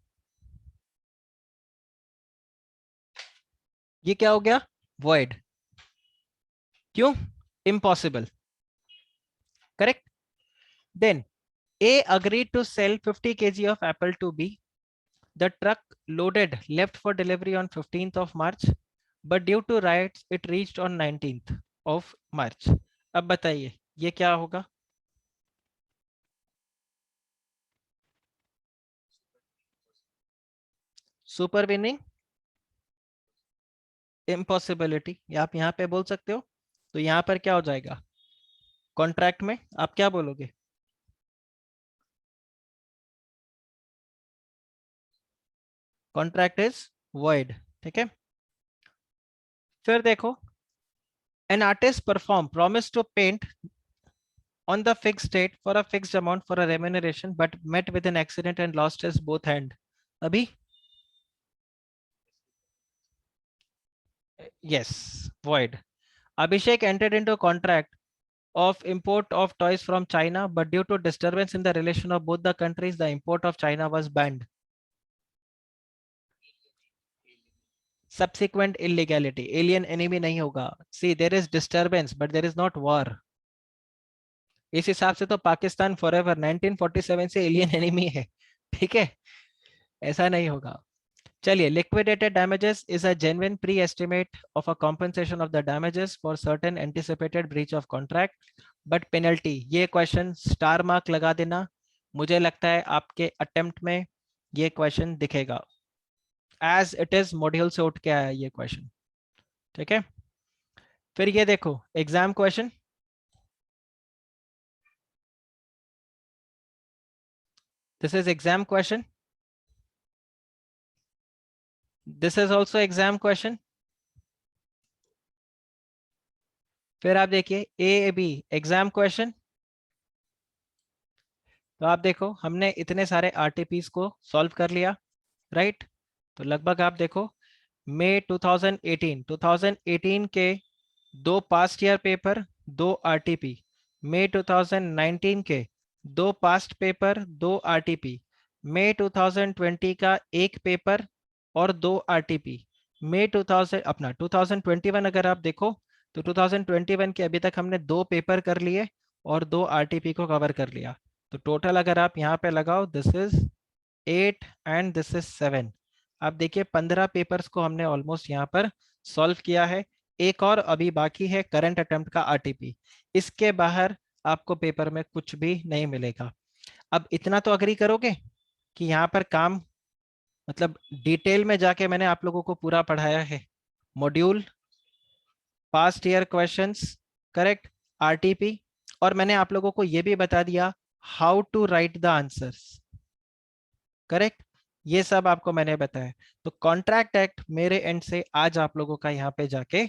ये क्या हो गया? वॉइड। क्यों? Impossible, correct. Then A agreed to sell 50 kg of apple to B. The truck loaded left for delivery on 15th of March, but due to riots, it reached on 19th of March. अब बताइए ये क्या होगा? सुपर विनिंग, इम्पॉसिबिलिटी, या आप यहाँ पे बोल सकते हो। तो यहाँ पर क्या हो जाएगा? कॉन्ट्रैक्ट में आप क्या बोलोगे? कॉन्ट्रैक्ट इज void, ठीक है। फिर देखो, an artist perform promise to paint on the fixed date for a fixed amount for a remuneration but met with an accident and lost his both hand. अभी yes, void. Abhishek entered into a contract of import of toys from China, but due to disturbance in the relation of both the countries, the import of China was banned. Subsequent illegality, alien enemy नहीं होगा। See, there is disturbance, but there is not war. इस हिसाब से तो पाकिस्तान फॉरएवर 1947 से एलियन एनिमी है, ठीक है। ऐसा नहीं होगा। चलिए, liquidated damages is a genuine pre-estimate of a compensation of the damages for certain anticipated breach of contract, but penalty, ये क्वेश्चन स्टार मार्क लगा देना। मुझे लगता है आपके अटेम्प्ट में ये क्वेश्चन दिखेगा, एज इट इज मॉड्यूल से उठ के आया ये क्वेश्चन, ठीक है। फिर ये देखो exam question, this is exam question, this is also exam question. फिर आप देखिए ए बी एग्जाम क्वेश्चन। तो आप देखो हमने इतने सारे आरटीपीस को सॉल्व कर लिया, राइट। तो लगभग आप देखो मई 2018 के दो पास्ट ईयर पेपर, दो आरटीपी। मई 2019 के दो पास्ट पेपर, दो आरटीपी। मई 2020 का एक पेपर और दो आरटीपी। मई 2000 अपना 2021 अगर आप देखो तो 2021 के अभी तक हमने दो पेपर कर लिए और दो आरटीपी को कवर कर लिया। तो टोटल अगर आप यहाँ पे लगाओ, this is 8 and this is 7। आप देखिए 15 पेपर्स को हमने ऑलमोस्ट यहाँ पर सॉल्व किया है। एक और अभी बाकी है करंट अटेम्प्ट का आरटीपी। इसके बाहर आपको पेपर में कुछ भी नहीं मिलेगा। अब इतना तो अग्री करोगे कि यहाँ पर काम मतलब डिटेल में जाके मैंने आप लोगों को पूरा पढ़ाया है, module, past year questions, correct, RTP, और मैंने आप लोगों को यह भी बता दिया how to write the answers, correct. ये सब आपको मैंने बताया। तो कॉन्ट्रैक्ट एक्ट मेरे एंड से आज आप लोगों का यहाँ पे जाके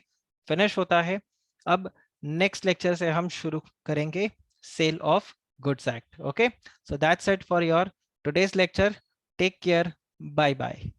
फिनिश होता है। अब नेक्स्ट लेक्चर से हम शुरू करेंगे sale of goods act. Okay, so that's it for your today's lecture. Take care, bye bye.